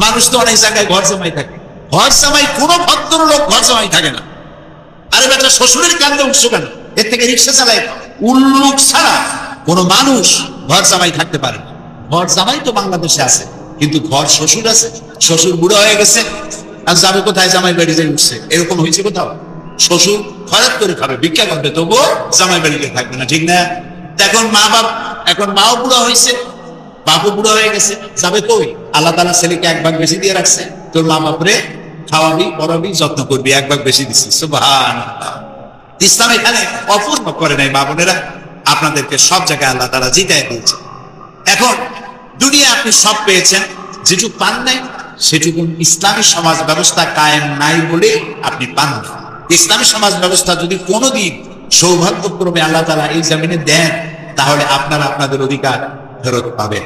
মানুষ তো অনেক জায়গায় ঘর জামাই থাকে, ঘর জামাই কোনো ভদ্রলোক ঘর জামাই থাকে না। আরে বেটা, শ্বশুরের কান্দে উঠছো কেন? এর থেকে রিক্সা চালাই। উল্লুক ছাড়া কোনো মানুষ ঘর জামাই থাকতে পারে না। ঘর জামাই তো বাংলাদেশে আছে, কিন্তু ঘর শ্বশুর আছে। শ্বশুর বুড়ো হয়ে গেছে, আর যাবে কোথায়? জামাই বাড়ি যাই উঠছে। এরকম হয়েছে কোথাও? শ্বশুর খরচ করে খাবে, ভিক্ষা করবে, তবুও জামাই বাড়িতে থাকবে না, ঠিক না? এখন মা বাপ, এখন মাও বুড়ো হয়েছে, বাপও বুড়ো হয়ে গেছে, যাবে কই? আল্লাহ তাআলা ছেলেকে এক ভাগ বেশি দিয়ে রাখছে, তোর মা বাপরে খাওয়াবি, পড়াবি, যত্ন করবি, এক ভাগ বেশি দিচ্ছি। সুবহানাল্লাহ। ইসলাম এখানে অপূর্ণ করে নাই। মা বোনেরা, আপনাদেরকে সব জায়গায় আল্লাহ তাআলা জিতায় দিয়েছে। এখন দুনিয়া আপনি সব পেয়েছেন, যেটুকু পান নাই সেটুকু ইসলামী সমাজ ব্যবস্থা কায়েম নাই বলে আপনি পান না। ইসলামী সমাজ ব্যবস্থা যদি কোনোদিন সৌভাগ্যক্রমে আল্লাহ তাআলা এই জমিনে দেন, তাহলে আপনারা আপনাদের অধিকার ফেরত পাবেন।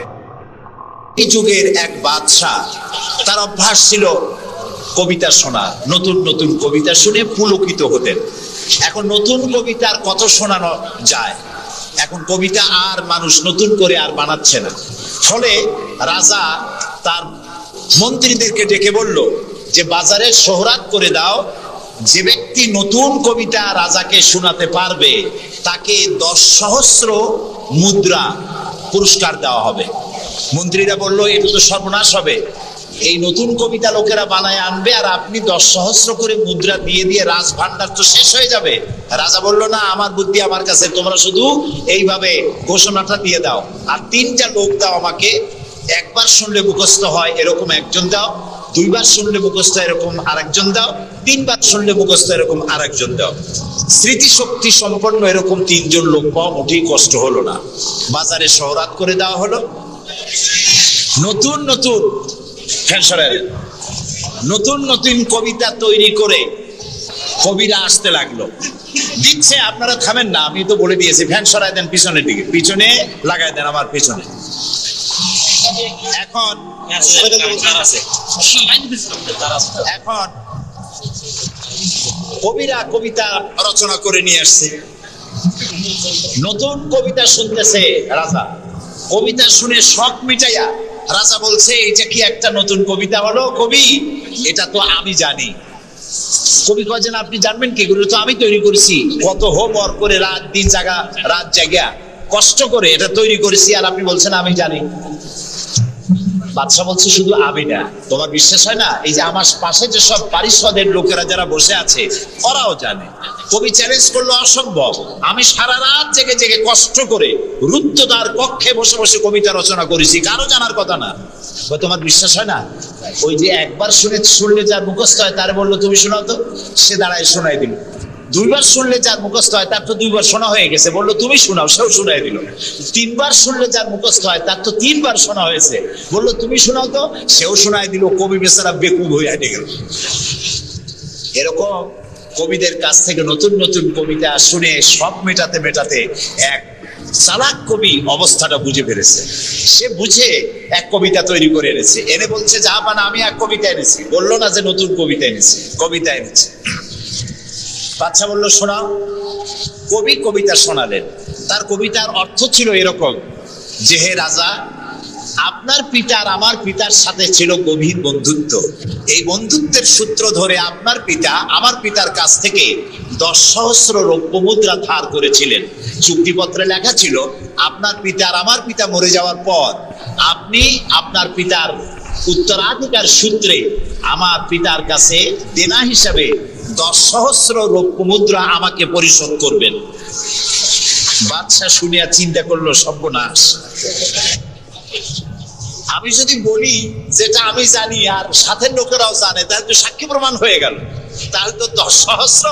এই যুগের এক বাদশা, তার অভ্যাস ছিল কবিতা শোনা, নতুন নতুন কবিতা শুনে পুলকিত হতেন। এখন নতুন কবিতার কত শোনানো যায়? এখন কবিতা আর মানুষ নতুন করে আর বানাচ্ছে না। ফলে রাজা তার মন্ত্রীদেরকে ডেকে বলল যে বাজারে শোহরাত করে দাও, যে ব্যক্তি নতুন কবিতা রাজাকে শোনাতে পারবে তাকে 10 সহস্র মুদ্রা পুরস্কার দেওয়া হবে। মন্ত্রীরা বলল, এটা তো সর্বনাশ হবে, এই নতুন কবিতা লোকেরা বানায় আনবে আর আপনি 10 সহস্র করে মুদ্রা দিয়ে দিয়ে রাজভান্ডার তো শেষ হয়ে যাবে। রাজা বলল, না, আমার বুদ্ধি আমার কাছে, তোমরা শুধু এইভাবে ঘোষণাটা দিয়ে দাও, আর 3টা লোক দাও আমাকে, একবার শুনলে মুখস্থ হয় এরকম একজন দাও, 2বার শুনলে মুখস্থ এরকম আরেকজন দাও, 3বার শুনলে মুখস্থ এরকম আরেকজন দাও। স্মৃতিশক্তি সম্পন্ন এরকম 3 জন লোক পাওয়া মোটেই কষ্ট হলো না। বাজারে শোহরাত করে দেওয়া হলো। নতুন নতুন নতুন নতুন কবিতা তৈরি করে কবিরা আসতে লাগলো, দিচ্ছে। আপনারা থামেন না, আমি তো বলে দিয়েছি, ফ্যান সরাই দেন পিছনের দিকে, পিছনে লাগাই দেন আমার পিছনে। এখন কবিরা কবিতা রচনা করে নিয়ে আসছে, নতুন কবিতা শুনতেছে রাজা। কবিতা শুনে শখ মিটাইয়া রাজা বলছে, এটা কি একটা নতুন কবিতা হলো? কবি, এটা তো আমি জানি। কবি কয়েছেন, আপনি জানবেন কি করে? তো আমি তৈরি করেছি, কত হোমওয়ার্ক করে রাত জায়গা কষ্ট করে এটা তৈরি করেছি, আর আপনি বলছেন আমি জানি। বাদশা বলছে, শুধু আমি না, তোমার বিশ্বাস হয় না? এই যে আমার পাশে যে সব পারিষদের লোকেরা যারা বসে আছে ওরাও জানে। কবি চ্যালেঞ্জ করলো, অসম্ভব, আমি সারা রাত জেগে জেগে কষ্ট করে রুদ্ধদ্বার কক্ষে বসে বসে কবিতা রচনা করেছি, কারো জানার কথা না। তোমার বিশ্বাস হয় না? ওই যে একবার শুনলে যার মুখস্থ হয় তারে বললো, তুমি শোনাও তো, সে দাঁড়ায় শোনাই দিল। 2বার শুনলে যার মুখস্থ হয় তার তো 2বার শোনা হয়ে গেছে, বললো তুমি শোনাও, সেও শোনাই দিল। 3বার শুনলে যার মুখস্থ হয় তার তো 3বার শোনা হয়েছে, বললো তুমি শোনাও তো, সেও শোনাই দিল। কবি বেচারা বেকুব হয়ে গেল। এরকম কবিদের কাছ থেকে নতুন নতুন কবিতা শুনে সব মেটাতে মেটাতে এক চালাক কবি অবস্থাটা বুঝে ফেলেছে। সে বুঝে এক কবিতা তৈরি করে এনেছে, এনে বলছে, যা বানা, আমি এক কবিতা এনেছি। বললো না যে নতুন কবিতা এনেছি, কবিতা এনেছে। বাদশা বলল, শোনাও। কবি কবিতা শোনালেন। তার কবিতার অর্থ ছিল এরকম যে, হে রাজা, আপনার পিতা আর আমার পিতার সাথে ছিল গভীর বন্ধুত্ব। এই বন্ধুত্বের সূত্র ধরে আপনার পিতা আমার পিতার কাছ থেকে 10 সহস্র রৌপ্য মুদ্রা ধার করেছিলেন। চুক্তিপত্রে লেখা ছিল, আপনার পিতা আর আমার পিতা মরে যাওয়ার পর আপনি আপনার পিতার উত্তরাধিকার সূত্রে আমার পিতার কাছে দেনা হিসাবে 10 সহস্র রৌপ্য মুদ্রা আমাকে পরিশোধ করবেন। বাদশাহ শুনিয়া চিন্তা করলো, সর্বনাশ, আমি যদি বলি যেটা আমি জানি আর সাথের লোকেরাও জানে, তাহলে তো সাক্ষী প্রমাণ হয়ে গেল, তাহলে তো 10 সহস্র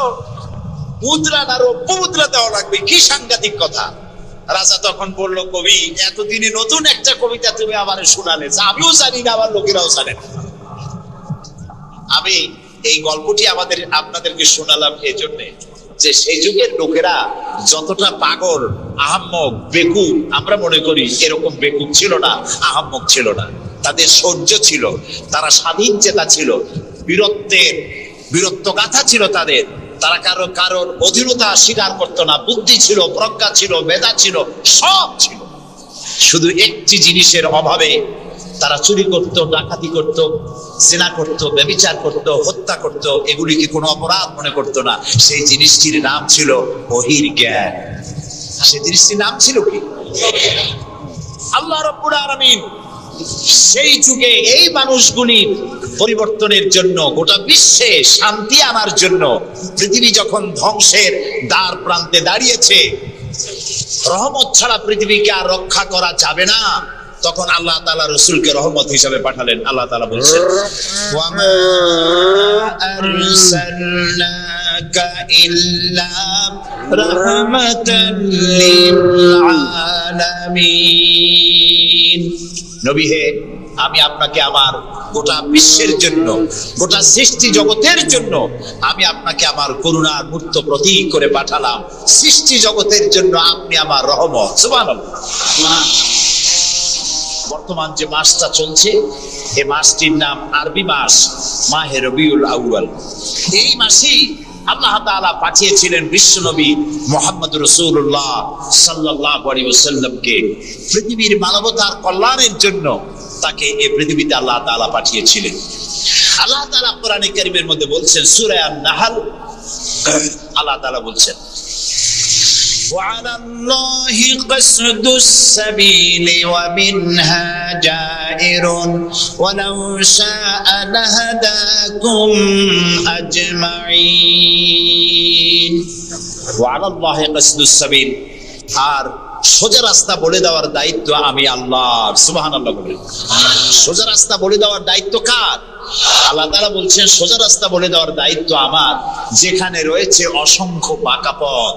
মুদ্রা না রৌপ্য মুদ্রা দেওয়া লাগবে। কি সাংঘাতিক কথা! রাজা তখন বলল, কবি, এতদিনে নতুন একটা কবিতা তুমি আমারে শোনালে, আমিও জানি না, আমার লোকেরাও জানে না। আমি এই গল্পটি আপনাদেরকে শোনালাম এই জন্য যে সেই যুগের লোকেরা যতটা পাগল, আহাম্মক, বেকুব আমরা মনে করি, এরকম বেকুব ছিল না, আহাম্মক ছিল না। তাদের শৌর্য ছিল, তারা স্বাধীন চেতা ছিল, বীরত্বগাথা ছিল তাদের। তারা কারোর অধীনতা স্বীকার করতো না। বুদ্ধি ছিল, প্রজ্ঞা ছিল, মেধা ছিল, সব ছিল। শুধু একটি জিনিসের অভাবে তারা চুরি করত, ডাকাতি করত, জিনা করত, ব্যভিচার করত, হত্যা করত, এগুলিকে কোনো অপরাধ মনে করত না। সেই জিনিসটির নাম ছিল ওহীর জ্ঞান। সেই জিনিসটির নাম ছিল কি? আল্লাহ রাব্বুল আলামিন সেই যুগে এই মানুষগুলির পরিবর্তনের জন্য, গোটা বিশ্বে শান্তি আনার জন্য, পৃথিবী যখন ধ্বংসের দ্বার প্রান্তে দাঁড়িয়েছে, রহমত ছাড়া পৃথিবীকে আর রক্ষা করা যাবে না, তখন আল্লাহ তাআলা রাসূলকে রহমত হিসেবে পাঠালেন। আল্লাহ তাআলা বলছেন, ওয়ামা আরসালনাকা ইল্লা রাহমাতাল লিল আলামিন। নবী হে, আমি আপনাকে আমার গোটা বিশ্বের জন্য, গোটা সৃষ্টি জগতের জন্য আমি আপনাকে আমার করুণার মূর্ত প্রতীক করে পাঠালাম। সৃষ্টি জগতের জন্য আপনি আমার রহমত। সুবহানাল্লাহ। বর্তমান যে মাসটা চলছে, এই মাসটির নাম আরবি মাস মাহে রবিউল আউয়াল। এই মাসেই আল্লাহ তাআলা পাঠিয়েছিলেন বিশ্বনবী মুহাম্মদ রাসূলুল্লাহ সাল্লাল্লাহু আলাইহি ওয়াসাল্লামকে পৃথিবীর মানবতার কল্যাণের জন্য। তাকে এই পৃথিবীতে আল্লাহ তাআলা পাঠিয়েছিলেন। আল্লাহ তাআলা কোরআনে কারীমের মধ্যে বলছেন, সূরা আন-নাহল, আল্লাহ তাআলা বলছেন, وعلى الله قصد السبيل ومنها جائر ولو شاء لهداكم أجمعين وعلى الله قصد السبيل। আর সোজা রাস্তা বলে দেওয়ার দায়িত্ব আমি আল্লাহর। সুবহানাল্লাহ বলেন। সোজা রাস্তা বলে দেওয়ার দায়িত্ব কার? আল্লাহ তাআলা বলছেন, সোজা রাস্তা বলে দেওয়ার দায়িত্ব আমার, যেখানে রয়েছে অসংখ্য বাঁকা পথ।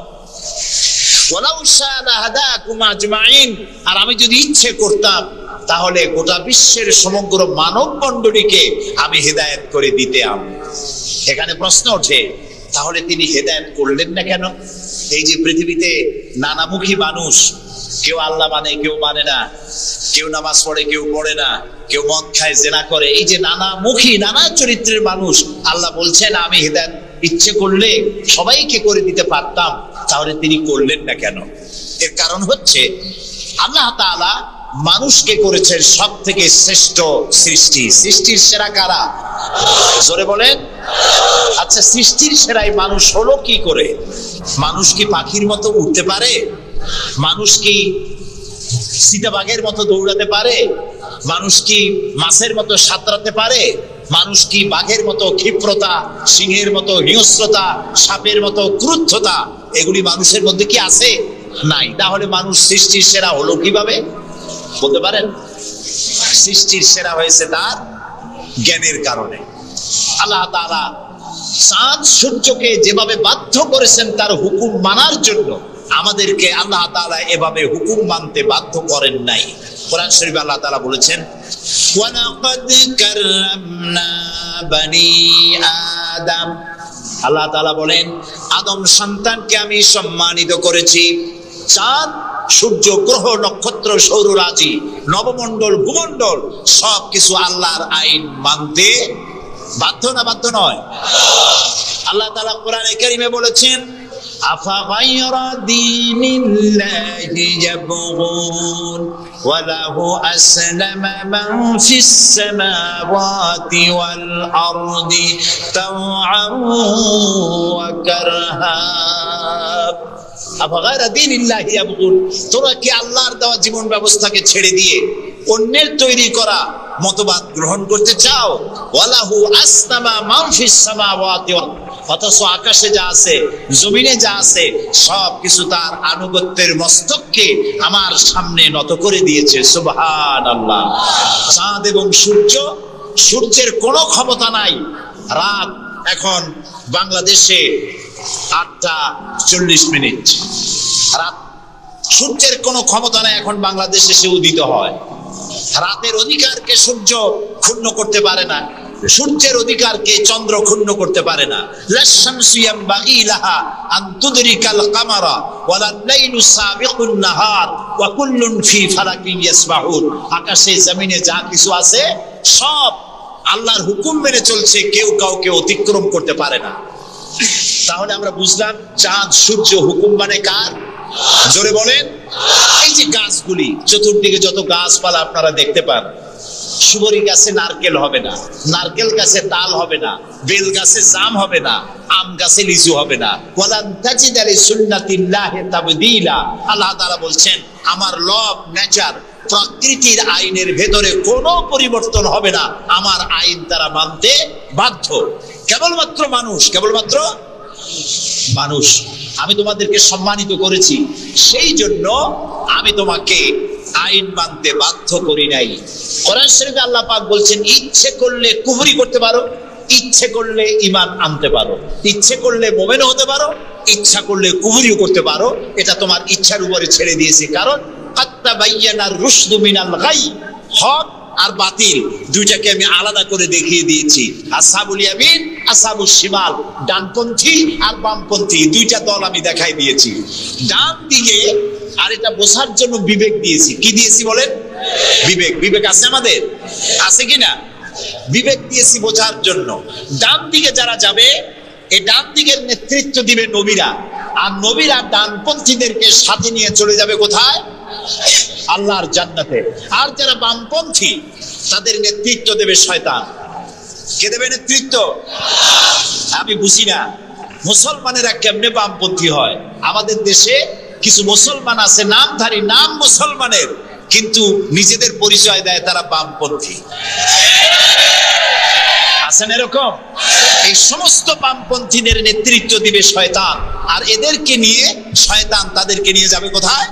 আর আমি যদি ইচ্ছে করতাম তাহলে গোটা বিশ্বের সমগ্র মানব মণ্ডলীকে আমি হেদায়েত করে দিতাম। এখানে প্রশ্ন ওঠে, তাহলে তিনি হেদায়েত করলেন না কেন? এই যে পৃথিবীতে নানামুখী মানুষ, কেউ আল্লাহ মানে, কেউ মানে না, কেউ নামাজ পড়ে, কেউ পড়ে না, কেউ মদ খায়, জেনা করে, এই যে নানামুখী নানা চরিত্রের মানুষ, আল্লাহ বলছেন আমি হেদায়েত ইচ্ছে করলে সবাইকে করে দিতে পারতাম, তাহলে তিনি করলেন না কেন? এর কারণ হচ্ছে আল্লাহ তাআলা মানুষকে করেছেন সব থেকে শ্রেষ্ঠ সৃষ্টি। সৃষ্টির সেরা কারা? জোরে বলেন। আচ্ছা, সৃষ্টির সেরাই মানুষ হলো কি করে? মানুষ কি পাখির মতো উড়তে পারে? মানুষ কি চিতাবাঘের মতো দৌড়াতে পারে? মানুষ কি মাছের মতো সাঁতরাতে পারে? মানুষ কি বাঘের মতো ক্ষিপ্রতা, সিংহের মতো হিংস্রতা, সাপের মতো ক্রুদ্ধতা, এগুলি মানুষের মধ্যে কি আছে? নাই। তাহলে মানুষ সৃষ্টির সেরা হলো কিভাবে? বলতে পারেন? সৃষ্টির সেরা হয়েছে তার জ্ঞানের কারণে। আল্লাহ তাআলা চাঁদ সূর্যকে যেভাবে বাধ্য করেছেন তার হুকুম মানার জন্য, আমাদেরকে আল্লাহ তাআলা এভাবে হুকুম মানতে বাধ্য করেন নাই। কোরআন শরীফে আল্লাহ তাআলা বলেছেন, ওয়ালাকাদ কাররামনা বানি আদম। আল্লাহ তাআলা বলেন, আদম সন্তানকে আমি সম্মানিত করেছি। চাঁদ, সূর্য, গ্রহ, নক্ষত্র, সৌররাশি, নবমণ্ডল, ভূমণ্ডল সবকিছু আল্লাহর আইন মানতে বাধ্য না বাধ্য নয়? আল্লাহ তাআলা কোরআনে কারীমে বলেছেন, আফাগায়রা দীনিল্লাহি ইয়াবগুন ওয়া লাহু আসলামা মান ফিস সামাওয়াতি ওয়াল আরদি তাওআন ওয়া কারহা। আফাগায়রা দীনিল্লাহি ইয়াবগুন, তোরা কি আল্লাহর দেওয়া জীবন ব্যবস্থাকে ছেড়ে দিয়ে অন্যের তৈরি করা মতবাদ গ্রহণ করতে চাও? ওয়ালাহু আসলামা মান ফিস সামাওয়াতি, অথচ আকাশে যা আছে, জমিনে যা আছে, সব কিছু তার আনুগত্যের মস্তককে আমার সামনে নত করে দিয়েছে। সুবহানাল্লাহ। চাঁদ এবং সূর্য, সূর্যের কোনো ক্ষমতা নাই। রাত এখন বাংলাদেশে 8:40। রাত, সূর্যের কোনো ক্ষমতা নাই এখন বাংলাদেশে সে উদিত হয়। রাতের অধিকারকে সূর্য ক্ষুণ্ণ করতে পারে না, সূর্যের অধিকারকে চন্দ্র ক্ষুণ্ণ করতে পারে না। লাশ-শামসু ইয়ানবাগী লাহা আন তুদরিকাল কামারা ওয়ালাল লাইলু সাবিকুন নাহার ওয়া কুল্লুন ফি ফালাকিন ইয়াসবাহুন। আকাশে জমিনে যা কিছু আছে সব আল্লাহর হুকুম মেনে চলছে, কেউ কাউকে অতিক্রম করতে পারে না। তাহলে আমরা বুঝলাম চাঁদ সূর্য হুকুম মানে কার? জোরে বলেন। এই যে গাছগুলি, চতুর্দিকে যত গাছপালা আপনারা দেখতে পান, সুবরি গাছে নারকেল হবে না, নারকেল গাছে তাল হবে না, বেল গাছে জাম হবে না, আম গাছে লিচু হবে না। ওয়ালান তাজিদা লিসুন্নাতিল্লাহি তাবদীলা। আল্লাহ তাআলা বলছেন আমার ল অফ নেচার, প্রকৃতির আইনের ভেতরে কোনো পরিবর্তন হবে না, আমার আইন তারা মানতে বাধ্য। কেবলমাত্র মানুষ আমি তোমাদেরকে সম্মানিত করেছি, সেই জন্য আমি তোমাকে আইন মানতে বাধ্য করি নাই। কোরআন শরীফে আল্লাহ পাক বলছেন ইচ্ছে করলে কুফরি করতে পারো, ইচ্ছে করলে ঈমান আনতে পারো, ইচ্ছে করলে মুমিন হতে পারো, ইচ্ছা করলে কুফরিও করতে পারো, এটা তোমার ইচ্ছার উপরে ছেড়ে দিয়েছি। কারণ আত্তাবাইয়ানার রুশদু মিনাল গাই, হক আর বাতিল দুইটাকে আমি আলাদা করে দেখিয়ে দিয়েছি। আসহাবুল ইয়ামিন, আসহাবুশ শিমাল, ডানপন্থী আর বামপন্থী দুইটা দল আমি দেখাই দিয়েছি। ডান দিকে আর এটা বোঝার জন্য বিবেক দিয়েছি। কি দিয়েছি বলেন? বিবেক আছে আমাদের, আছে কিনা? বিবেক দিয়েছি বোঝার জন্য। ডান দিকে যারা যাবে, এই ডান দিকের নেতৃত্ব দিবে নবীরা, আর নবীরা ডানপন্থীদেরকে সাথে নিয়ে চলে যাবে কোথায়? আল্লাহর জান্নাতে। আর যারা বামপন্থী তাদের নেতৃত্ব দেবে শয়তান। কে দেবে নেতৃত্ব? আমি বুঝি না মুসলমানেরা কেমনে বামপন্থী হয়। আমাদের দেশে কিছু মুসলমান আছে নামধারী, নাম মুসলমানের, কিন্তু নিজেদের পরিচয় দেয় তারা বামপন্থী। আছেন এরকম? এই সমস্ত বামপন্থীদের নেতৃত্ব দিবে শয়তান, আর এদেরকে নিয়ে শয়তান তাদেরকে নিয়ে যাবে কোথায়?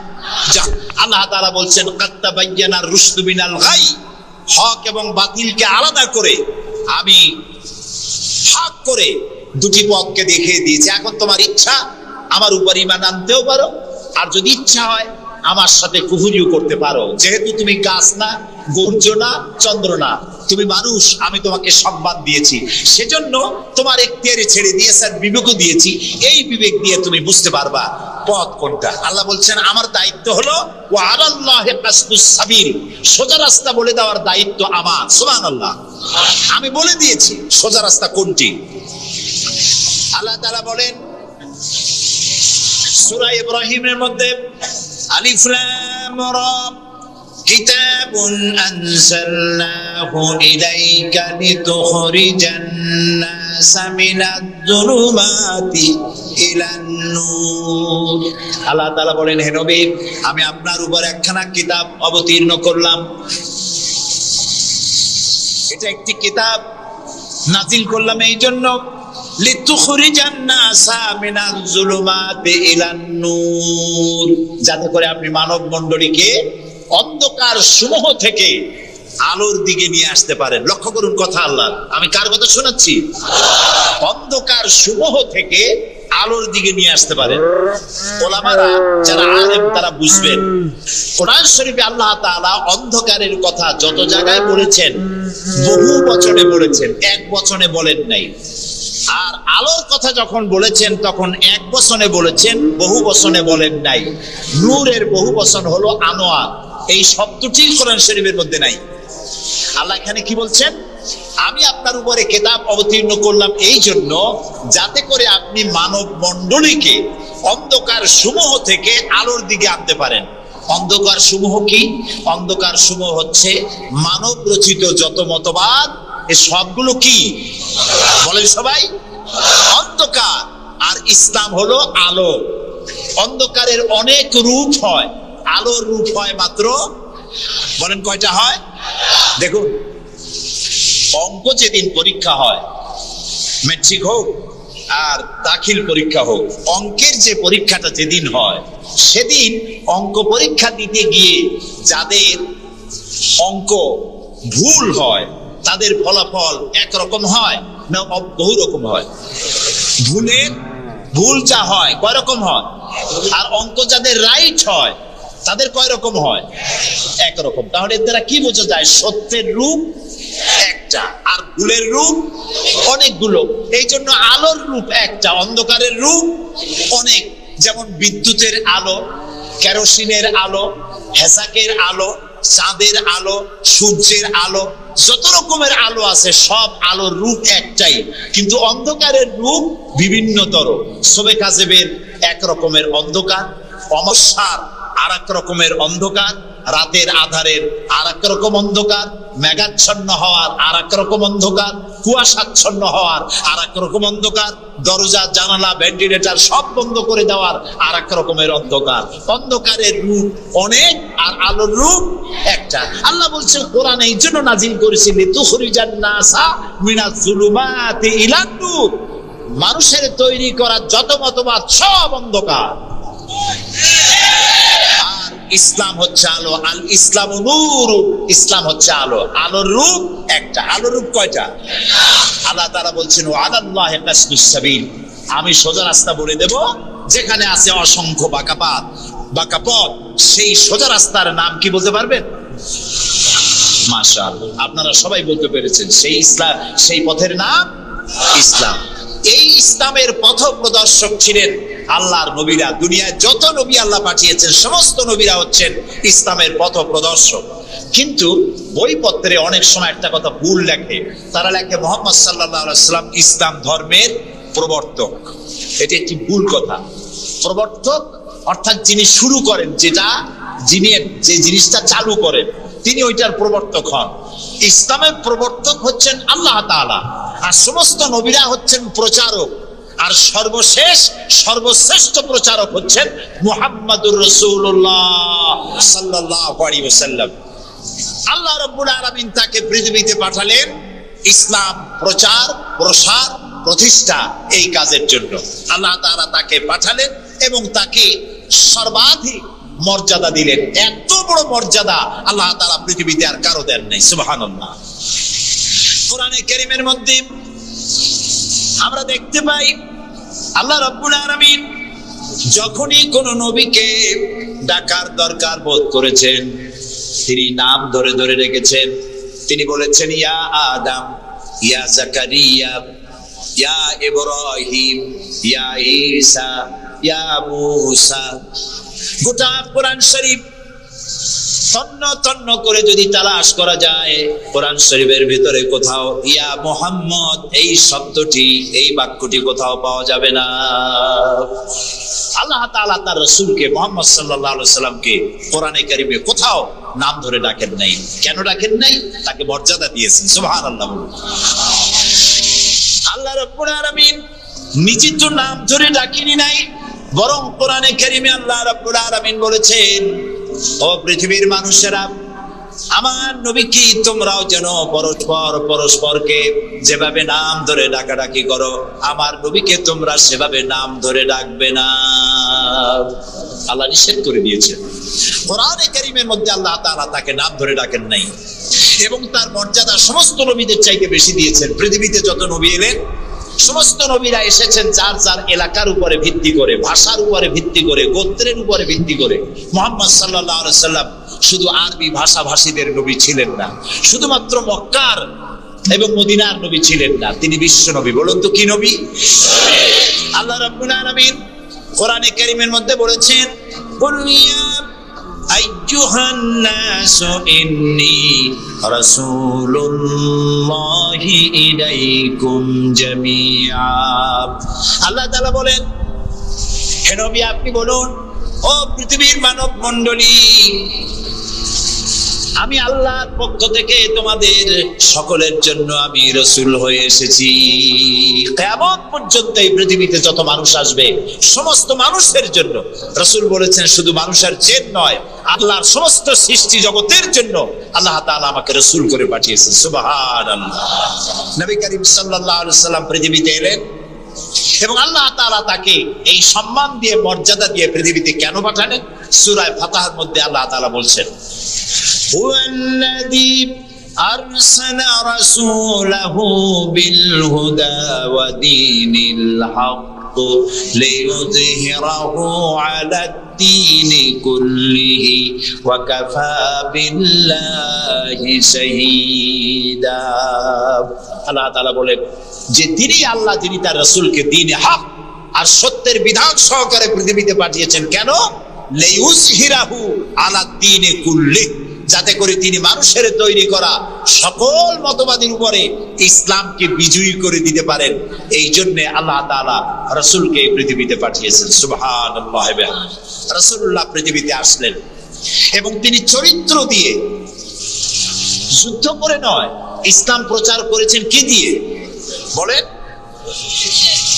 আল্লাহ তাআলা বলছেন কাত্তাবাইয়ানার রুশদু মিনাল গাই, হক এবং বাতিলকে আলাদা করে আমি ভাগ করে দুটি পথকে দেখিয়ে দিয়েছি। এখন তোমার ইচ্ছা আমার উপর ঈমান আনতেও পারো, আর যদি ইচ্ছা হয় আমার সাথে কুফরিও করতে পারো। যেহেতু তুমি গাছ না, গৌর্য না, চন্দ্র না, তুমি মানুষ, আমি তোমাকে সম্মান দিয়েছি, সেজন্য তোমার এখতিয়ারে ছেড়ে দিয়েছি, আর বিবেকও দিয়েছি। এই বিবেক দিয়ে তুমি বুঝতে পারবা পথ কোনটা। আল্লাহ বলছেন আমার দায়িত্ব হলো ওয়া আলাল্লাহি কাসদুস সাবিল, সোজা রাস্তা বলে দেওয়ার দায়িত্ব আমার। সুবহানাল্লাহ, আমি বলে দিয়েছি সোজা রাস্তা কোনটি। আল্লাহ তাআলা বলেন সূরা ইব্রাহিমের মধ্যে আলিফ লাম রা কিতাবুন আনজালনাহু ইলাইকা লিতুখরিজান নাসা মিনাজ যুলুমাতি ইলান নূর। আল্লাহ তাআলা বলেন হে নবী, আমি আপনার উপর একখানা কিতাব অবতীর্ণ করলাম। এটা একটি কিতাব নাজিল করলাম এই জন্য লিতুখরিজান নাসা মিনাজ যুলুমাতি ইলান নূর, যাতে করে আপনি মানব মণ্ডলীকে অন্ধকার সমূহ থেকে আলোর দিকে নিয়ে আসতে পারেন। লক্ষ্য করুন কথা আল্লাহ, আমি কার কথা শোনাচ্ছি? অন্ধকার সমূহ থেকে আলোর দিকে নিয়ে আসতে পারেন। ওলামারা যারা আলেম তারা বুঝবেন, কোরআন শরীফে আল্লাহ তাআলা অন্ধকারের কথা যত জায়গায় বলেছেন বহু বচনে বলেছেন, এক বচনে বলেন নাই। আর আলোর কথা যখন বলেছেন তখন এক বচনে বলেছেন, বহু বচনে বলেন নাই। নূরের বহু বচন হলো আনোয়ার, এই শব্দটি কোরআন শরীফের মধ্যে নাই। আল্লাহ এখানে কি বলছেন? আমি আপনার উপরে কিতাব অবতীর্ণ করলাম এই জন্য যাতে করে আপনি মানব মণ্ডলীকে অন্ধকার সমূহ থেকে আলোর দিকে আনতে পারেন। অন্ধকার সমূহ কি? অন্ধকার সমূহ হচ্ছে মানব রচিত যত মতবাদ, এই সবগুলো কি বলেন সবাই? অন্ধকার। আর ইসলাম হলো আলো। অন্ধকারের অনেক রূপ হয়, আলোর রূপ হয় মাত্র, বলেন কয়টা হয়? দেখুন, অঙ্ক যেদিন পরীক্ষা হয়, ম্যাট্রিক হোক আর দাখিল পরীক্ষা হোক, অঙ্কের যে পরীক্ষাটা যেদিন হয় সেদিন অঙ্ক পরীক্ষা দিতে গিয়ে যাদের অঙ্ক ভুল হয় তাদের ফলাফল একরকম হয় না বহু রকম হয়? ভুল যা হয় কয় রকম হয়? আর অঙ্ক যাদের রাইট হয় তাদের কয় রকম হয়? একরকম। তাহলে এর দ্বারা কি বোঝা যায়? সত্যের রূপ একটা আর ভুলের রূপ অনেকগুলো। এই জন্য আলোর রূপ একটা, অন্ধকারের রূপ অনেক। যেমন বিদ্যুতের আলো, কেরোসিনের আলো, হেসাকের আলো, চাঁদের আলো, সূর্যের আলো, যত রকমের আলো আছে সব আলোর রূপ একটাই, কিন্তু অন্ধকারের রূপ বিভিন্নতর। শবে কাজেবের এক রকমের অন্ধকার, অমাবস্যার আর এক রকমের অন্ধকার, রাতের আধারের আর এক রকম অন্ধকার, মেঘাচ্ছন্ন হওয়ার আর এক রকম অন্ধকার, কুয়াশাচ্ছন্ন হওয়ার আর এক রকম অন্ধকার, দরজা জানালা ভেন্টিলেটর সব বন্ধ করে দেওয়ার আর এক রকমের অন্ধকার। অন্ধকারের রূপ অনেক আর আলোর রূপ একটা। আল্লাহ বলছেন কোরআন এই জন্য নাজিল করেছি লিতুখরিজান নাসা মিনাজ যুলুমাতি ইলান নূর, মানুষের তৈরি করা যত মতবাদ সব অন্ধকার, আর ইসলাম হচ্ছে আলো। আল ইসলাম নূর, ইসলাম হচ্ছে আলো। আলোর রূপ একটা। আলোর রূপ কয়টা? আল্লাহ তাআলা বলছেন ওয়া আলাল্লাহি কাসদুস সাবিল, আমি সোজা রাস্তা বলে দেব, যেখানে আছে অসংখ্য বাঁকা পথ, সেই সোজা রাস্তার নাম কি বলতে পারবেন? মাশাআল্লাহ, আপনারা সবাই বলতে পেরেছেন। সেই ইসলাম, সেই পথের নাম ইসলাম। এই ইসলামের পথ প্রদর্শক ছিলেন আল্লাহর নবীরা। দুনিয়ায় যত নবী আল্লাহ পাঠিয়েছেন সমস্ত নবীরা হচ্ছেন ইসলামের পথ প্রদর্শক। কিন্তু বইপত্রে অনেক সময় একটা কথা ভুল লেখে, তারা লেখে মুহাম্মদ সাল্লাল্লাহু আলাইহি ওয়াসাল্লাম ইসলাম ধর্মের প্রবর্তক। এটি একটি ভুল কথা। প্রবর্তক অর্থাৎ যিনি শুরু করেন, যিনি যে জিনিসটা চালু করেন, তিনি ওইটার প্রবর্তক হন। ইসলামের প্রবর্তক হচ্ছেন আল্লাহ তাআলা, আর সমস্ত নবীরা হচ্ছেন প্রচারক, আর সর্বশ্রেষ্ঠ প্রচারক হচ্ছেন মুহাম্মাদুর রাসূলুল্লাহ সাল্লাল্লাহু আলাইহি ওয়াসাল্লাম। আল্লাহ রাব্বুল আলামিন তাকে পৃথিবীতে পাঠালেন ইসলাম প্রচার, প্রসার, প্রতিষ্ঠা এই কাজের জন্য। আল্লাহ তাআলা তাকে পাঠালেন এবং তাকে সর্বাধিক মর্যাদা দিলেন। এত বড় মর্যাদা আল্লাহ তাআলা পৃথিবীতে আর কারো দেন নাই। সুবহানাল্লাহ। কোরআনে কারীমের মধ্যে আমরা দেখতে পাই আল্লাহ রাব্বুল আলামিন যখনই কোন নবীকে ডাকার দরকার বোধ করেছেন, তিনি নাম ধরে ধরে রেখেছেন। তিনি বলেছেন ইয়া আদম, ইয়া জাকারিয়া, ইয়া ইব্রাহিম, ইয়া ঈসা, ইয়া মূসা। গোটা কোরআন শরীফ তন্ন তন্ন করে যদি তালাশ করা যায়, কোরআন শরীফের ভিতরে কোথাও ইয়া মুহাম্মদ এই শব্দটি, এই বাক্যটি কোথাও পাওয়া যাবে না। আল্লাহ তাআলা তার রাসূলকে মুহাম্মদ সাল্লাল্লাহু আলাইহি সাল্লামকে কোরআনে কারীমে কোথাও নাম ধরে ডাকেন নাই। কেন ডাকেন নাই? তাকে মর্যাদা দিয়েছেন। সুবহানাল্লাহ। আল্লাহ রাব্বুল আলামিন নিজে তো নাম ধরে ডাকেনি নাই, বরং কোরআনে কারীমে আল্লাহ রাব্বুল আলামিন বলেছেন ও পৃথিবীর মানুষেরা, আমার নবীকে তোমরাও যেন পরস্পরকে যেভাবে নাম ধরে ডাকাডাকি করো, আমার নবীকে তোমরা সেভাবে নাম ধরে ডাকবে না। আল্লাহ নিষেধ করে দিয়েছেন। কোরআনে কারীমের মধ্যে আল্লাহ তাআলা তাকে নাম ধরে ডাকেন নাই এবং তার মর্যাদা সমস্ত নবীদের চাইতে বেশি দিয়েছেন। পৃথিবীতে যত নবী এলেন সমস্ত নবীরা এসেছেন যার যার এলাকার উপরে ভিত্তি করে, ভাষার উপরে ভিত্তি করে, গোত্রের উপরে ভিত্তি করে। মুহাম্মদ সাল্লাল্লাহু আলাইহি সাল্লাম শুধু আরবি ভাষাভাষীদের নবী ছিলেন না, শুধুমাত্র মক্কার এবং মদিনার নবী ছিলেন না, তিনি বিশ্ব নবী। বলুন তো কি নবী? আল্লাহ রাব্বুল আলামিন কোরআনে কারীমের মধ্যে বলেছেন কুলিয়া আইয়ুহান নাসু ইন্নী রাসূলুল্লাহি ইলাইকুম জামিআ। আল্লাহ তাআলা বলেন হে নবী আপনি বলুন, ও পৃথিবীর মানব মণ্ডলী, আমি আল্লাহর পক্ষ থেকে তোমাদের সকলের জন্য আমি রাসূল হয়ে এসেছি। কিয়ামত পর্যন্ত এই পৃথিবীতে যত মানুষ আসবে সমস্ত মানুষের জন্য। রাসূল বলেছেন শুধু মানুষের জেন নয়, আল্লাহর সমস্ত সৃষ্টি জগতের জন্য আল্লাহ তাআলা আমাকে রাসূল করে পাঠিয়েছেন। সুবহানাল্লাহ। নবী করিম সাল্লাল্লাহু আলাইহি সাল্লাম পৃথিবীতে এলেন এবং আল্লাহ তাআলা তাকে এই সম্মান দিয়ে, মর্যাদা দিয়ে পৃথিবীতে কেন পাঠালেন? সূরা ফাতহার মধ্যে আল্লাহ তাআলা বলছেন هو الذي أرسل رسوله بالهدى ودين الحق ليظهره على الدين كله وكفى بالله شهيدا। আল্লাহ তাআলা বলেন যে তিনি আল্লাহ, যিনি তার রাসূলকে দ্বীনে হক আর সত্যের বিধান সহকারে পৃথিবীতে পাঠিয়েছেন। কেন? লিইউযহিরাহু আলা দ্বীনি কুল্লিহি, যাতে করে তিনি মানুষের তৈরি করা সকল মতবাদের উপরে ইসলামকে বিজয়ী করে দিতে পারেন। এই জন্য আল্লাহ তাআলা রাসূলকে এই পৃথিবীতে পাঠিয়েছেন। সুবহানাল্লাহ। রাসূলুল্লাহ পৃথিবীতে আসলেন এবং তিনি চরিত্র দিয়ে, যুদ্ধ করে নয়, ইসলাম প্রচার করেছেন কি দিয়ে বলেন?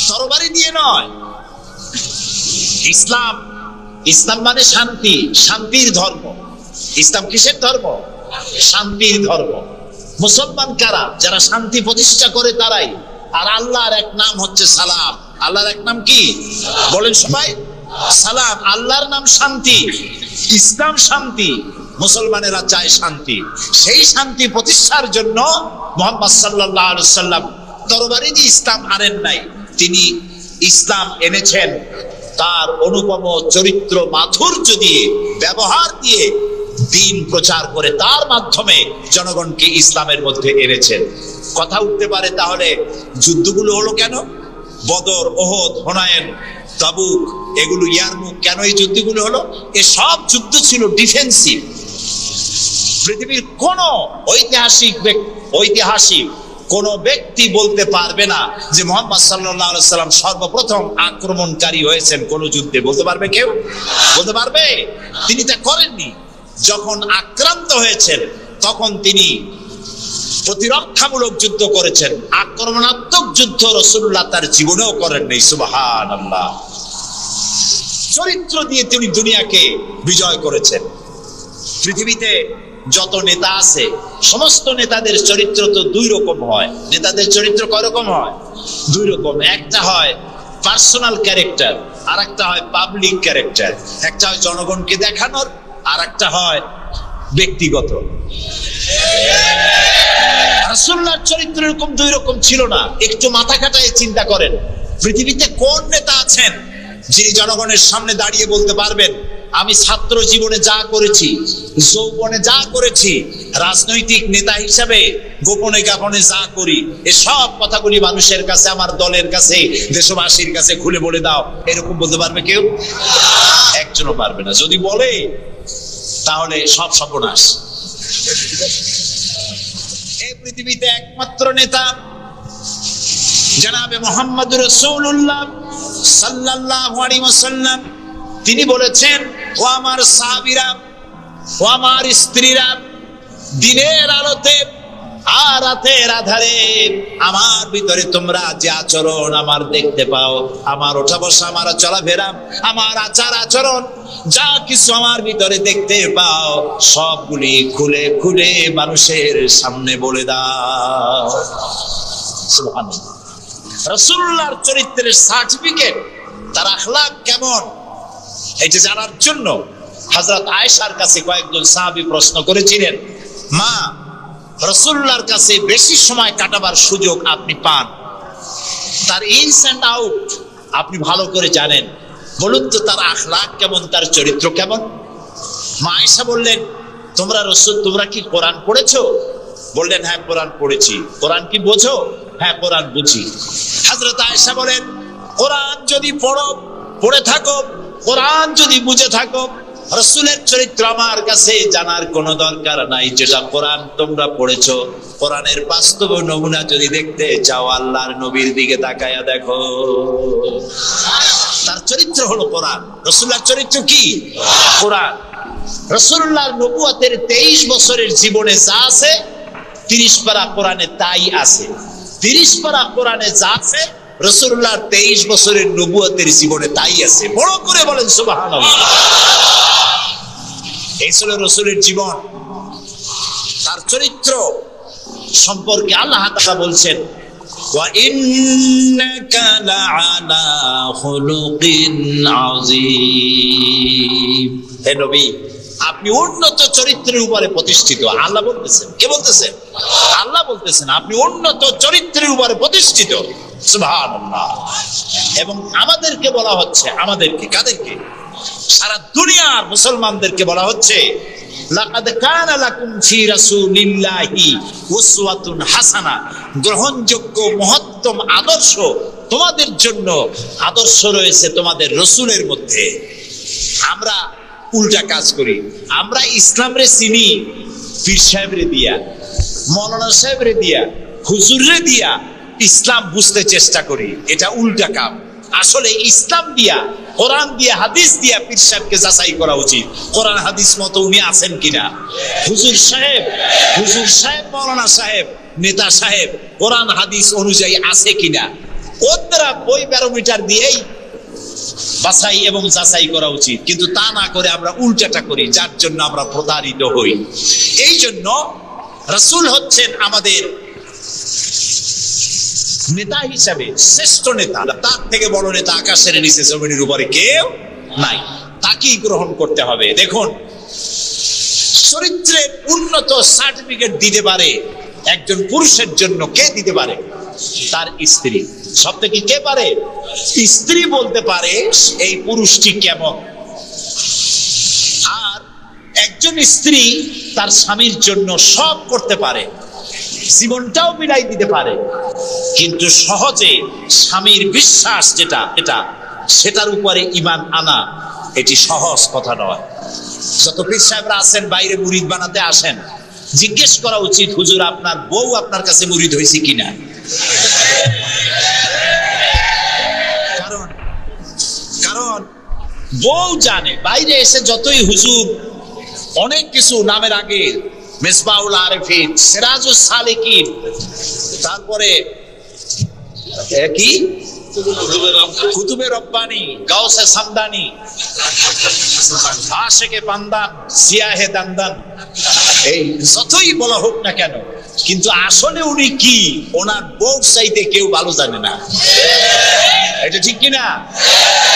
তরবারি দিয়ে নয়। ইসলাম, ইসলাম মানে শান্তি, শান্তির ধর্ম। ইসলাম কিসের ধর্ম? শান্তির ধর্ম। মুসলমান কারা? যারা শান্তি প্রতিষ্ঠা করে তারাই। আর আল্লাহর এক নাম হচ্ছে সালাম। আল্লাহর এক নাম কি বলেন সবাই? সালাম। আল্লাহর নাম শান্তি, ইসলাম শান্তি, মুসলমানেরা চায় শান্তি। সেই শান্তি প্রতিষ্ঠার জন্য মুহাম্মদ সাল্লাল্লাহু আলাইহি সাল্লাম তরবারি দিয়ে ইসলাম আনেন নাই, তিনি ইসলাম এনেছেন তার অনুপম চরিত্র মাধুর্য দিয়ে, ব্যবহার দিয়ে, দিন প্রচার করে তার মাধ্যমে জনগণকে ইসলামের মধ্যে এনেছেন। কথা উঠতে পারে তাহলে যুদ্ধগুলো হলো কেন? বদর, ওহদ, হুনাইন, তাবুক, এগুলো ইয়ারমুক, কেন এই যুদ্ধগুলো হলো? এসব যুদ্ধ ছিল ডিফেন্সিভ। পৃথিবীর কোন ঐতিহাসিক কোন ব্যক্তি বলতে পারবে না যে মুহাম্মদ সাল্লাল্লাহু আলাইহি সাল্লাম সর্বপ্রথম আক্রমণকারী হয়েছেন কোন যুদ্ধে। বলতে পারবে কেউ? বলতে পারবে? তিনি তা করেননি। যখন আক্রান্ত হয়েছেন তখন তিনি প্রতিরক্ষামূলক যুদ্ধ করেছেন। আক্রমণাত্মক যুদ্ধ রাসূলুল্লাহ তার জীবনেও করেননি। সুবহানাল্লাহ। চরিত্র দিয়ে তিনি দুনিয়াকে বিজয় করেছেন। পৃথিবীতে যত নেতা আছে সমস্ত নেতাদের চরিত্র তো দুই রকম হয়। নেতাদের চরিত্র কয় রকম হয়? দুই রকম। একটা হয় পার্সোনাল ক্যারেক্টার, আর একটা হয় পাবলিক ক্যারেক্টার। একটা হয় জনগণকে দেখানোর, আর একটা হয় ব্যক্তিগত। রাসূলুল্লাহর চরিত্র এরকম দুই রকম ছিল না। একটু মাথা খাটায় চিন্তা করেন, পৃথিবীতে কোন নেতা আছেন যিনি জনগণের সামনে দাঁড়িয়ে বলতে পারবেন আমি ছাত্র জীবনে যা করেছি, যৌবনে যা করেছি, রাজনৈতিক নেতা হিসাবে গোপনে গোপনে যা করি, এসব কথাগুলি মানুষের কাছে, আমার দলের কাছে, দেশবাসীর কাছে খুলে বলে দাও, এরকম বলতে পারবে কেউ? একজনও পারবে না। যদি বলে তাহলে সব সর্বনাশ। এই পৃথিবীতে একমাত্র নেতা জনাবে মুহাম্মদুর রাসূলুল্লাহ সাল্লাল্লাহু আলাইহি ওয়াসাল্লাম। তিনি বলেছেন, ও আমার সাহাবীরা, ও আমার স্ত্রীরা, দিনের আলোতে আর রাতের আধারে আমার ভিতরে তোমরা যে আচরণ আমার দেখতে পাও, আমার ওঠা বসা, আমার চলাফেরা, আমার আচার আচরণ, যা কিছু আমার ভিতরে দেখতে পাও সবগুলি খুলে খুলে মানুষের সামনে বলে দাও। সুবহানাল্লাহ। রাসূলুল্লাহর চরিত্রের সার্টিফিকেট, তার আখলাক কেমন, এটা জানার জন্য হযরত আয়েশার কাছে কয়েকজন সাহাবী প্রশ্ন করেছিলেন, মা, রাসূলুল্লাহর কাছে বেশি সময় কাটাবার সুযোগ আপনি পান, তার ইনস এন্ড আউট আপনি ভালো করে জানেন, বলুন তো তার আখলাক কেমন, তার চরিত্র কেমন? মা আয়েশা বললেন, তোমরা কি কোরআন পড়েছো? বললেন, হ্যাঁ কোরআন পড়েছি। কোরআন কি বোঝো? হ্যাঁ কোরআন বুঝি। হযরত আয়েশা বলেন, কোরআন যদি পড়ে থাকো, কোরআন যদি বুঝে থাকো, রাসূলের চরিত্র আমার কাছে জানার কোনো দরকার নাই। যেটা কোরআন তোমরা পড়েছো, কোরআনের বাস্তব নমুনা যদি দেখতে চাও, আল্লাহর নবীর দিকে তাকায়া দেখো। তার চরিত্র হলো কোরআন। রাসূলুল্লাহর চরিত্র কি? কোরআন। রাসূলুল্লাহর নবুয়তের 23 বছরের জীবনে যা আছে, 30 পারা কোরআনে তাই আছে। 30 পারা কোরআনে যা আছে, রাসূলুল্লাহর 23 বছরের নবুয়তের জীবনে তাই আছে। বড় করে বলেন সুবহানাল্লাহ। এই ছিল রাসূলের জীবন। তার চরিত্র সম্পর্কে আল্লাহ তাআলা বলছেন, ওয়া ইন্নাকা লাআলা খুলুকিন আযীম। হে নবী, আপনি উন্নত চরিত্রের উপরে প্রতিষ্ঠিত। আল্লাহ বলতেছেন। কে বলতেছেন? আল্লাহ বলতেছেন আপনি উন্নত চরিত্রের উপরে প্রতিষ্ঠিত। সুবহানাল্লাহ। এবং আমাদেরকে বলা হচ্ছে, আমাদেরকে, কাদেরকে? সারা দুনিয়ার মুসলমানদেরকে বলা হচ্ছে, লাকাদ কানা লাকুম ফি রাসূলিল্লাহি উসওয়াতুন হাসানা। গ্রহণযোগ্য মহত্তম আদর্শ তোমাদের জন্য আদর্শ রয়েছে তোমাদের রাসূলের মধ্যে। আমরা উল্টা কাজ করি। আমরা ইসলামরে চিনি পীর সাহেবরে দিয়া, মৌলানা সাহেবরে দিয়া, হুজুররে দিয়া ইসলাম বুঝতে চেষ্টা করি। এটা উল্টা কাম। আসলে ইসলাম দিয়া, কোরআন দিয়া, হাদিস দিয়া পীর সাহেবকে যাচাই করা উচিত, কোরআন হাদিস মতো উনি আছেন কিনা। হুজুর সাহেব, মৌলানা সাহেব, নেতা সাহেব কোরআন হাদিস অনুযায়ী আছে কিনা, ওরা ওই ব্যারোমিটার দিয়েই বাছাই এবং যাচাই করা উচিত। কিন্তু তা না করে আমরা উল্টাটা করি, যার জন্য আমরা প্রতারিত হই। এই জন্য রাসূল হচ্ছেন আমাদের নেতা হিসাবে শ্রেষ্ঠ নেতা। তার থেকে বড় নেতা আকাশের নিচে জমিনের উপরে কেউ নাই, তাকেই গ্রহণ করতে হবে। দেখুন, চরিত্রের উন্নত সার্টিফিকেট দিতে পারে একজন পুরুষের জন্য কে দিতে পারে? তার স্ত্রী। সব থেকে কে পারে? স্ত্রী বলতে পারে এই পুরুষটি কেমন। আর একজন স্ত্রী তার স্বামীর জন্য সব করতে পারে, জীবনটাও বিলাই দিতে পারে, কিন্তু সহজে স্বামীর বিশ্বাস যেটা সেটার উপরে ঈমান আনা এটি সহজ কথা নয়। যত পীর সাহেবরা আছেন বাইরে মুরিদ বানাতে আসেন, জিজ্ঞেস করা উচিত, হুজুর আপনার বউ আপনার কাছে মুরিদ হয়েছে কিনা? কারণ বউ জানে। বাইরে এসে যতই হুজুর অনেক কিছু নামের আগে মিসবাহুল আরিফিন, সিরাজুস সালিকিন, তারপরে কি কুতুবে রব্বানি, গাউসে সামদানি, আশেকে পান্দান, সিয়াহে দান্দান, এই যতই বলা হোক না কেন, কিন্তু আসলে উনি কি ওনার বউ চাইতে কেউ ভালো জানে না। এটা ঠিক কিনা?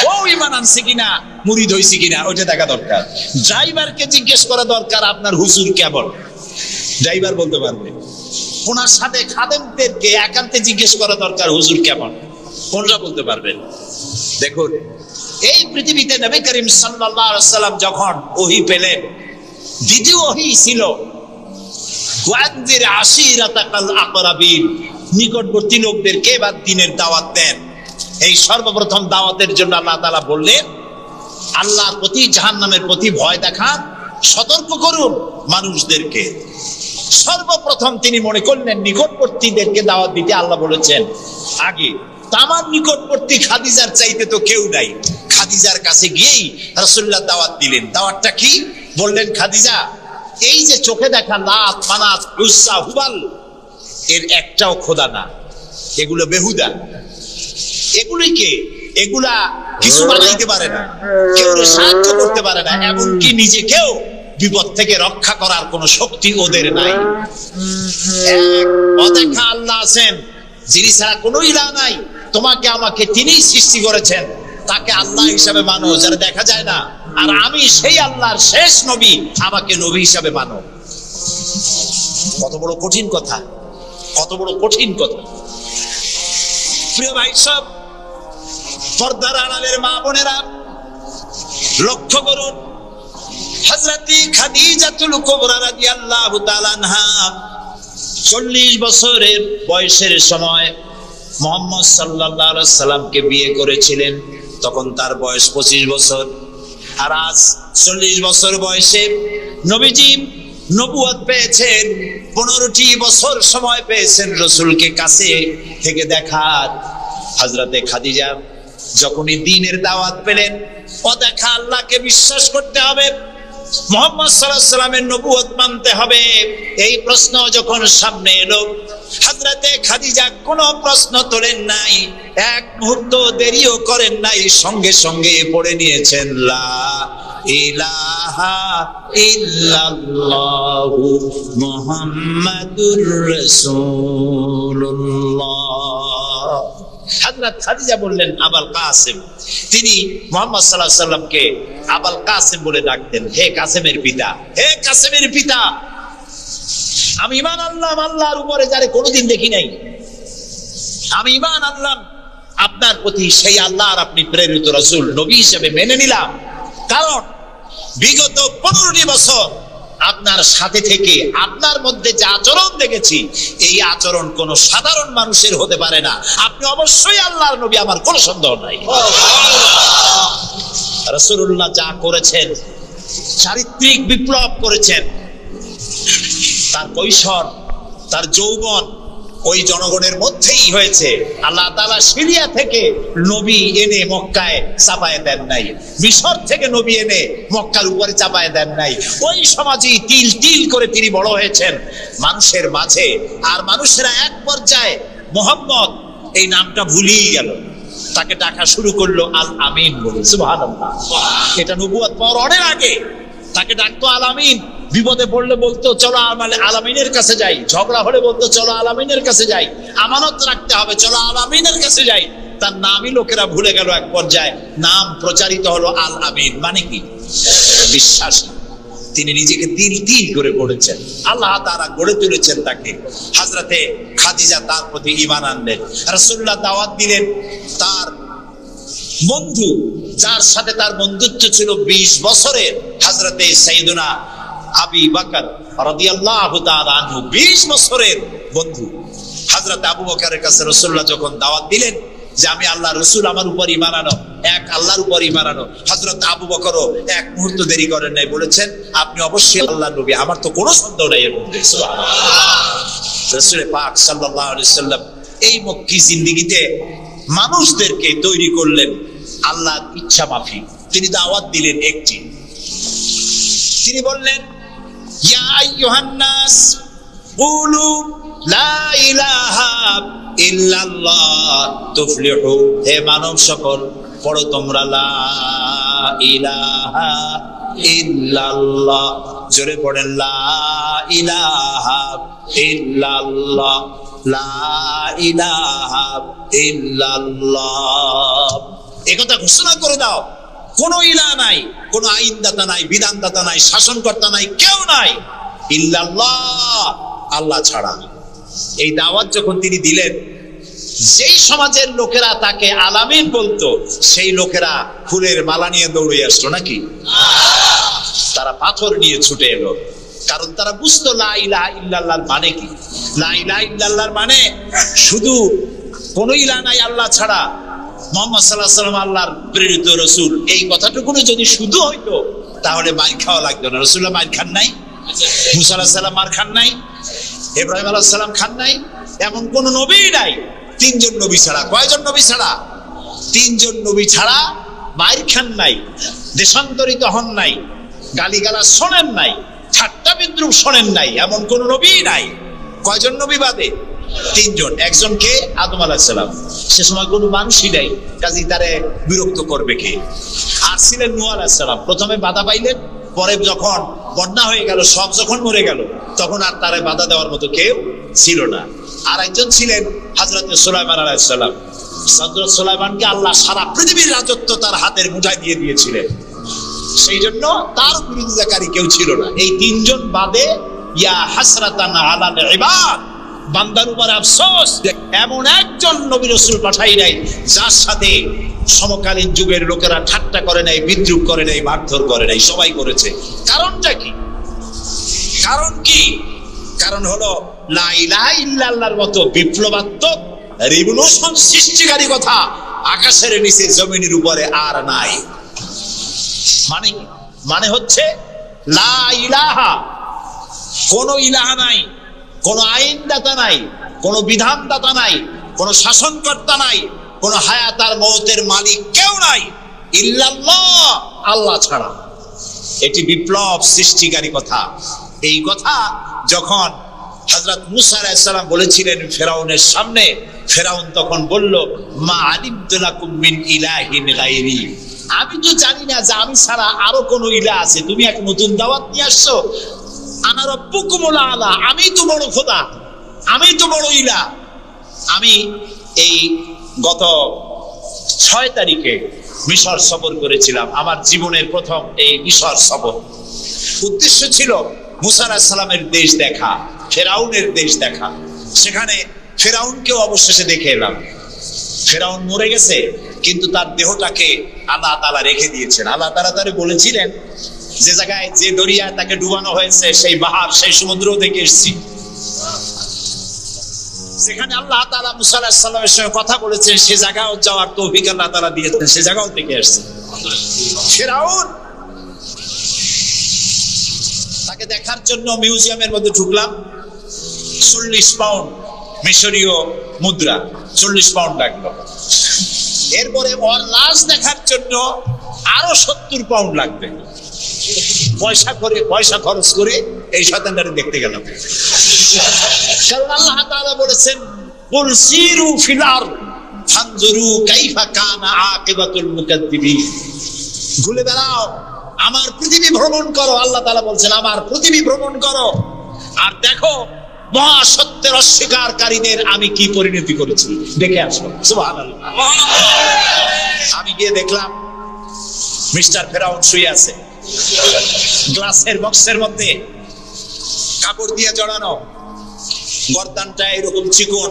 বউ ঈমান আনছে কিনা, মুরিদ হইছে কিনা, ওইটা দেখা দরকার। ড্রাইভারকে জিজ্ঞেস করা দরকার আপনার হুজুর কেমন, ড্রাইভার বলতে পারবে। ওনার সাথে খাদেমদেরকে একান্তে জিজ্ঞেস করা দরকার হুজুর কেমন, কোনটা বলতে পারবেন। দেখুন, এই পৃথিবীতে নবী করিম সাল্লাল্লাহু আলাইহি ওয়াসাল্লাম যখন ওহী পেলেন, দ্বিতীয় ওহী ছিল ওয়ানজির আশিরাতাকাল আকরাবিন, নিকটবর্তী লোকদেরকে বা দ্বীনের দাওয়াত দেন। এই সর্বপ্রথম দাওয়াতের জন্য আল্লাহ তাআলা বললেন, আল্লাহর প্রতি, জাহান্নামের প্রতি ভয় দেখান, সতর্ক করুন মানুষদেরকে। সর্বপ্রথম তিনি মনে করলেন নিকটবর্তীদেরকে দাওয়াত দিতে আল্লাহ বলেছেন আগে। তামাম নিকটবর্তী খাদিজার চাইতে তো কেউ নাই। খাদিজার কাছে গিয়েই রাসূলুল্লাহ দাওয়াত দিলেন। দাওয়াতটা কি? বললেন, খাদিজা, এই যে চোখে দেখা লাত, মানাত, উজ্জা, হুবাল, এর একটাও খোদা না, এগুলো বেহুদা। এগুলা কিছু বানাইতে পারে না, কেউ সাহায্য করতে পারে না, এমনকি নিজেকেও বিপদ থেকে রক্ষা করার কোন শক্তি ওদের নাই। এক অদেখা আল্লাহ আছেন, যিনি ছাড়া কোনো ইলাহ নাই। তোমাকে আমাকে তিনিই সৃষ্টি করেছেন, তাকে আল্লাহ হিসাবে মানো, যারা দেখা যায় না। আর আমি সেই আল্লাহর শেষ নবী, আমাকে নবী হিসাবে মানো। কত বড় কঠিন কথা, কত বড় কঠিন কথা। প্রিয় ভাই সব, পর্দার আড়ালের মা বোনেরা, লক্ষ্য করুন, হযরতি খাদিজাতুল কুবরা রাদিয়াল্লাহু তাআলা আনহা 40 বছরের বয়সের সময় মুহাম্মদ সাল্লাল্লাহু আলাইহি সাল্লামকে বিয়ে করেছিলেন। তখন তার বয়স 25 বছর। আর আজ 40 বছর বয়সে নবীজি নবুয়ত পেয়েছেন। 15টি বছর সময় পেয়েছেন রাসূলকে কাছে থেকে দেখার। হযরতে খাদিজা যখনই দ্বীনের দাওয়াত পেলেন, অদেখা আল্লাহকে বিশ্বাস করতে হবে, মুহাম্মদ সাল্লাল্লাহু আলাইহি সাল্লামের নবুয়ত মানতে হবে, এই প্রশ্ন যখন সামনে এলো, হযরতে খাদিজা কোনো প্রশ্ন তোলেন নাই, এক মুহূর্ত দেরিও করেন নাই, সঙ্গে সঙ্গে পড়ে নিয়েছেন লা ইলাহা ইল্লাল্লাহু মুহাম্মাদুর রাসূলুল্লাহ। হযরত খাদিজা বললেন আবুল কাসিম। তিনি মুহাম্মদ সাল্লাল্লাহু আলাইহি সাল্লামকে আবুল কাসিম বলে ডাকতেন, হে কাসেমের পিতা, হে কাসেমের পিতা। আমি ঈমান আনলাম আল্লাহর উপরে যারে কোনোদিন দেখি নাই। আমি ঈমান আনলাম আপনার প্রতি, সেই আল্লাহর আপনি প্রেরিত রাসূল, নবী হিসেবে মেনে নিলাম। কারণ বিগত 15টি বছর আপনার সাথে থেকে আপনার মধ্যে যে আচরণ দেখেছি, এই আচরণ কোন সাধারণ মানুষের হতে পারে না। আপনি অবশ্যই আল্লাহর নবী, আমার কোনো সন্দেহ নাই। রাসূলুল্লাহ যা করেছেন, চারিত্রিক বিপ্লব করেছেন। তার কৈশোর, তার যৌবন, ওই জনগণের মধ্যেই হয়েছে। আল্লাহ তাআলা সিরিয়া থেকে নবী এনে মক্কায় চাপায় দেন নাই, মিশর থেকে নবী এনে মক্কার উপরে চাপায় দেন নাই। ওই সমাজেই তিল তিল করে তিনি বড় হয়েছেন মানুষের মাঝে। আর মানুষেরা এক পর্যায়ে মুহাম্মদ এই নামটা ভুলিয়ে গেল, তাকে ডাকা শুরু করলো আল আমিন বলে। সুবহানাল্লাহ, এটা নবুয়ত পাওয়ার অনেক আগে তাকে ডাকতো আল আমিন। বিপদে পড়লে বলতো চলো আলামিনের কাছে যাই, ঝগড়া হলে বলতো চলো আলামিনের কাছে যাই, আমানত রাখতে হবে চলো আলামিনের কাছে যাই। তার নামই লোকেরা ভুলে গেল। এক পর্যায়ে নাম প্রচারিত হলো আল আমিন, মানে কি? বিশ্বাসী। তিনি নিজেকে তিল তিল করে গড়েছেন, আল্লাহ তাআলা গড়ে তুলেছেন তাকে। হযরতে খাদিজা তার প্রতি ঈমান আনলেন, রাসূলুল্লাহ দাওয়াত দিলেন। তার বন্ধু, যার সাথে তার বন্ধুত্ব ছিল 20 বছরের, হযরতে সাইয়েদুনা আবু বকর রাদিয়াল্লাহু তাআলা আনহু, 20 বছরের বন্ধু। হযরত আবু বকরের কাছে রাসূলুল্লাহ যখন দাওয়াত দিলেন যে আমি আল্লাহ রাসূল, আমার উপর ঈমান আনো, এক আল্লাহর উপর ঈমান আনো, হযরত আবু বকরও এক মুহূর্ত দেরি করেন নাই, বলেছেন আপনি অবশ্যই আল্লাহর নবী, আমার তো কোনো সন্দেহ নাই এর মধ্যে। সুবহানাল্লাহ। রাসূল পাক সাল্লাল্লাহু আলাইহি ওয়াসাল্লাম এই মক্কি জিন্দেগিতে মানুষদেরকে তৈরি করলেন আল্লাহর ইচ্ছা মাফিক। তিনি দাওয়াত দিলেন একটি, তিনি বললেন ইয়া আইয়ুহান নাস কুলু লা ইলাহা ইল্লাল্লাহ তুফলিহু। হে মানব সকল, পড়ো তোমরা লা ইলাহা ইল্লাল্লাহ। জোরে পড়েন লা ইলাহা ইল্লাল্লাহ, লা ইলাহা ইল্লাল্লাহ। একথা ঘোষণা করে দাও, কোনো ইলাহ নাই, কোনো আইনদাতা নাই, বিধানদাতা নাই, শাসনকর্তা নাই, কেউ নাই ইল্লাল্লাহ, আল্লাহ ছাড়া। এই দাওয়াত যখন তিনি দিলেন, যেই সমাজের লোকেরা তাকে আলামিন বলতো, সেই লোকেরা ফুলের মালা নিয়ে দৌড়ে আসলো নাকি? তারা পাথর নিয়ে ছুটে এলো, কারণ তারা বুঝতো লা ইলাহা ইল্লাল্লাহর মানে কি। লা ইলাহা ইল্লাল্লাহর মানে শুধু কোন ইলাহ নাই আল্লাহ ছাড়া, মুহাম্মদ সাল্লাল্লাহু আলাইহি ওয়াসাল্লাম আল্লাহর প্রেরিত রাসূল, এই কথাটুকু যদি শুধু হইতো তাহলে মার খাওয়া লাগতো না। রাসূলুল্লাহ মার খান নাই, মুসা আলাইহিস সালাম মার খান নাই, ইব্রাহিম আলাইহিস সালাম খান নাই, এমন কোন নবী নাই। 3 জন নবী ছাড়া, কয়জন নবী ছাড়া? 3 জন নবী ছাড়া মার খান নাই, দেশান্তরিত হন নাই, গালিগালাজ শোনেন নাই, ঠাট্টা বিদ্রুপ শোনেন নাই, এমন কোন নবী নাই। কয়জন নবী বাদে? 3 জন। একজন কে? আদম আলাইহিস সালাম। সে সময় কোনো মানুষই নাই, কাজেই তারে বিরক্ত করবে কে? আর ছিলেন নূহ আলাইহিস সালাম। প্রথমে বাধা পাইলেন, পরে যখন বন্যা হয়ে গেল, সব যখন মরে গেল, তখন আর তারে বাধা দেওয়ার মতো কেউ ছিল না। আর একজন ছিলেন হযরতে সুলাইমান আলাইহিস সালাম। হযরত সুলাইমানকে আল্লাহ সারা পৃথিবীর রাজত্ব তার হাতের মুঠায় দিয়ে দিয়েছিলেন, সেই জন্য তার বিরোধিতাকারী কেউ ছিল না। এই 3 জন বাদে ইয়া হাসরাতান আলাল ইবাদ, বান্দার উপর আফসোস, এমন একজন নবী রাসূল পাঠাই নাই যার সাথে সমকালীন যুগের লোকেরা ঠাট্টা করে নাই, বিদ্রুপ করে নাই, মারধর করে নাই। সবাই করেছে। কারণটা কি? কারণ কি? কারণ হলো লা ইলাহা ইল্লাল্লাহর মতো বিপ্লবাত্মক রিভলিউশন সৃষ্টিকারী কথা আকাশের নিচে জমিনের উপরে আর নাই। মানে কি? মানে হচ্ছে লা ইলাহা, কোন ইলাহা নাই, কোন আইনদাতা নাই, কোন বিধানদাতা নাই, কোন শাসনকর্তা নাই, কোন হায়াত আর মওতের মালিক কেউ নাই ইল্লাল্লাহ, আল্লাহ ছাড়া। এটি বিপ্লব সৃষ্টিকারী কথা। এই কথা যখন হযরত মুসা আলাইহিস সালাম বলেছিলেন ফেরাউনের সামনে, ফেরাউন তখন বলল মা আলিমতু লাকুম মিন ইলাহিন গায়রি, আমি তো জানি না যে আমি ছাড়া আরো কোন ইলাহ আছে, তুমি এক নতুন দাওয়াত নিয়ে আসছো। আনা রাব্বুকুমুল আলা, আমি তো বড় খোদা, আমি তো বড় ইলাহ। আমি এই গত 6 তারিখে মিশর সফর করেছিলাম, আমার জীবনের প্রথম এই মিশর সফর। উদ্দেশ্য ছিল মুসা আলাইহিস সালামের দেশ দেখা, ফেরাউনের দেশ দেখা। সেখানে ফেরাউনকেও অবশেষে দেখে এলাম। ফেরাউন মরে গেছে, কিন্তু তার দেহটাকে আল্লাহ তাআলা রেখে দিয়েছেন। আল্লাহ তাআলা তারে বলেছিলেন যে জায়গায়, যে দরিয়ায় তাকে ডুবানো হয়েছে, সেই বাহার, সেই সমুদ্র থেকে এসেছি। যেখানে আল্লাহ তাআলা মুসা আলাইহিস সালামের সঙ্গে কথা বলেছেন, সে জায়গাও যাওয়ার তৌফিক আল্লাহ তাআলা দিয়েছেন, সে জায়গাও থেকে আসছে। ফেরাউন, তাকে দেখার জন্য মিউজিয়ামের মধ্যে ঢুকলাম। 40 পাউন্ড মিশরীয় মুদ্রা 40 পাউন্ড লাগলো। এরপরে ওর লাশ দেখার জন্য আরো 70 পাউন্ড লাগবে। পয়সা খরচ করে এই শয়তানটারে দেখতে গেলাম। কারণ আল্লাহ তাআলা বলেছেন কুল সিরু ফিল আরদ ফানজুরু কাইফা কানা আকিবাতুল মুকাদ্দিবিন। ঘুরে বেড়াও, আমার পৃথিবী ভ্রমণ করো। আল্লাহ তাআলা বলছেন আমার পৃথিবী ভ্রমণ করো আর দেখো মহাসত্যের অস্বীকারীদের আমি কি পরিণতি করেছি, দেখে আসো। সুবহানাল্লাহ। আমি গিয়ে দেখলাম মিস্টার ফেরাউন শুয়ে আছে, গ্লাসের বক্সের মধ্যে কাপড় দিয়ে জড়ানো, গর্দানটা এরকম চিকন,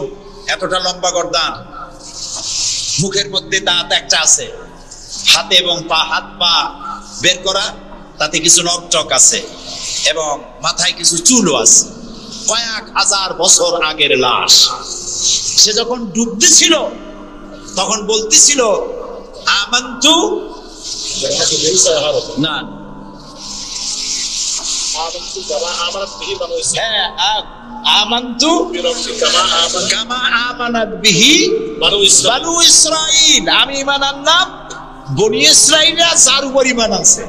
এতটা লম্বা গর্দান, মুখের মধ্যে দাঁত একটা আছে, হাতে এবং হাত পা বের করা, তাতে কিছু নখটক আছে এবং মাথায় কিছু চুলও আছে। কয়েক হাজার বছর আগের লাশ। সে যখন ডুবতেছিল তখন বলতেছিল আমান্তু না আমান্তু কামা আমানাত বিহি বানু ইসরাঈল। আমি ঈমান আনলাম বনি ইসরাঈলরা যার উপর ঈমান আনছে,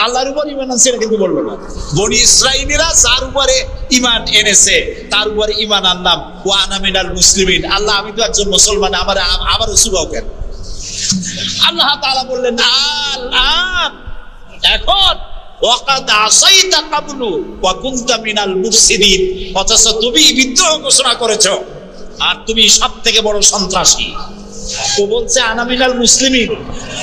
আল্লাহর উপর ঈমান আনছে এটা কিন্তু বললো না। বনি ইসরাঈলরা যার উপরে ঈমান এনেছে তার উপরে ঈমান আনলাম। ওয়া আনা মিনাল মুসলিমিন। আল্লাহ আমি তো একজন মুসলমান, আবার উসুবাও কেন? আল্লাহ তাআলা বললেন আল-আন, এখন ওয়াকাদ আসাইতা কাবলু ওয়া কুনতা মিনাল মুফসিদিন। অথচ তুমি বিদ্রোহ ঘোষণা করেছো আর তুমি সবথেকে বড় সন্ত্রাসী। ও বলছে আনা মিনাল মুসলিমিন,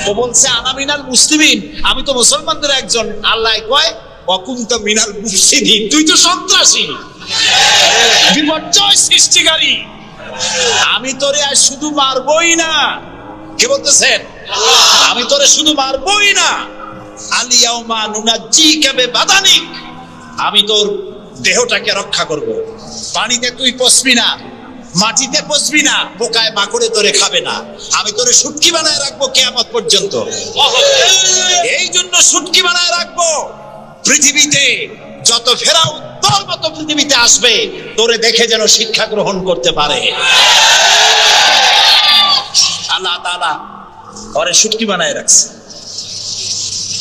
ও বলছে আনা মিনাল মুসলিমিন, আমি তো মুসলমানদের একজন। আল্লাহ কয় ওয়া কুনতা মিনাল মুফসিদিন, তুই তো সন্ত্রাসী, বিপর্যয় সৃষ্টিকারী। আমি তোরে আর শুধু মারবই না, কে বলতেছেন? আমি তোরে শুধু মারবই না, আলিয়াউমা নুনাজ্জিকা বিবাদানিক, আমি তোর দেহটাকে রক্ষা করব। পানিতে তুই পচবি না, মাটিতে পচবি না, পোকায় মাকড়ে তোরে খাবে না। আমি তোরে শুটকি বানায় রাখবো কিয়ামত পর্যন্ত। এই জন্য শুটকি বানায় রাখবো, পৃথিবীতে যত ফেরাউন তোর মতো পৃথিবীতে আসবে তোরে দেখে যেন শিক্ষা গ্রহণ করতে পারে। আল্লাহ তাআলা ওরে শুটকি বানায় রাখছে।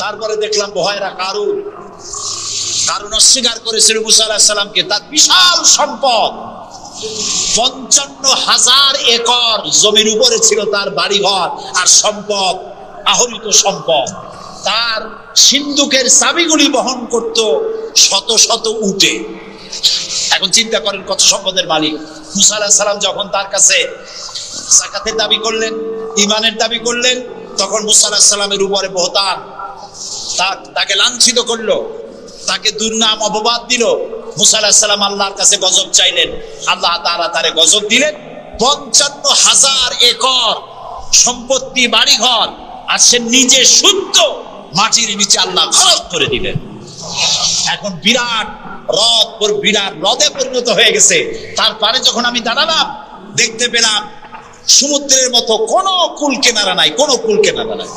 তারপরে দেখলাম বহায়রা কারুন অস্বীকার করেছিল মুসা আলাইহিস সালামকে। তার বিশাল সম্পদ, 55,000 একর জমির উপরে ছিল তার বাড়িঘর আর সম্পদ, আহরিত সম্পদ। তার সিন্ধুকের চাবিগুলি বহন করত শত শত উটে। এখন চিন্তা করেন কত সম্পদের মালিক। মুসা আলাইহিস সালাম যখন তার কাছে যাকাতের দাবি করলেন, ঈমানের দাবি করলেন, তখন মুসা আলাইহিস সালামের উপরে বহতান, তাকে লাঞ্ছিত করলো, তাকে দুর্নাম অপবাদ দিল। মুসা আলাইহিস সালাম আল্লাহর কাছে গজব চাইলেন, আল্লাহ তাআলা তারে গজব দিলেন। 55,000 একর সম্পত্তি, বাড়িঘর, আর সে নিজে শুদ্ধ মাটির নিচে আল্লাহ খরচ করে দিলেন। এখন বিরাট হ্রদে পরিণত হয়ে গেছে। তারপরে যখন আমি দাঁড়ালাম দেখতে পেলাম সমুদ্রের মতো কোনো কুল কেনারা নাই, কোনো কুল কেনারা নাই।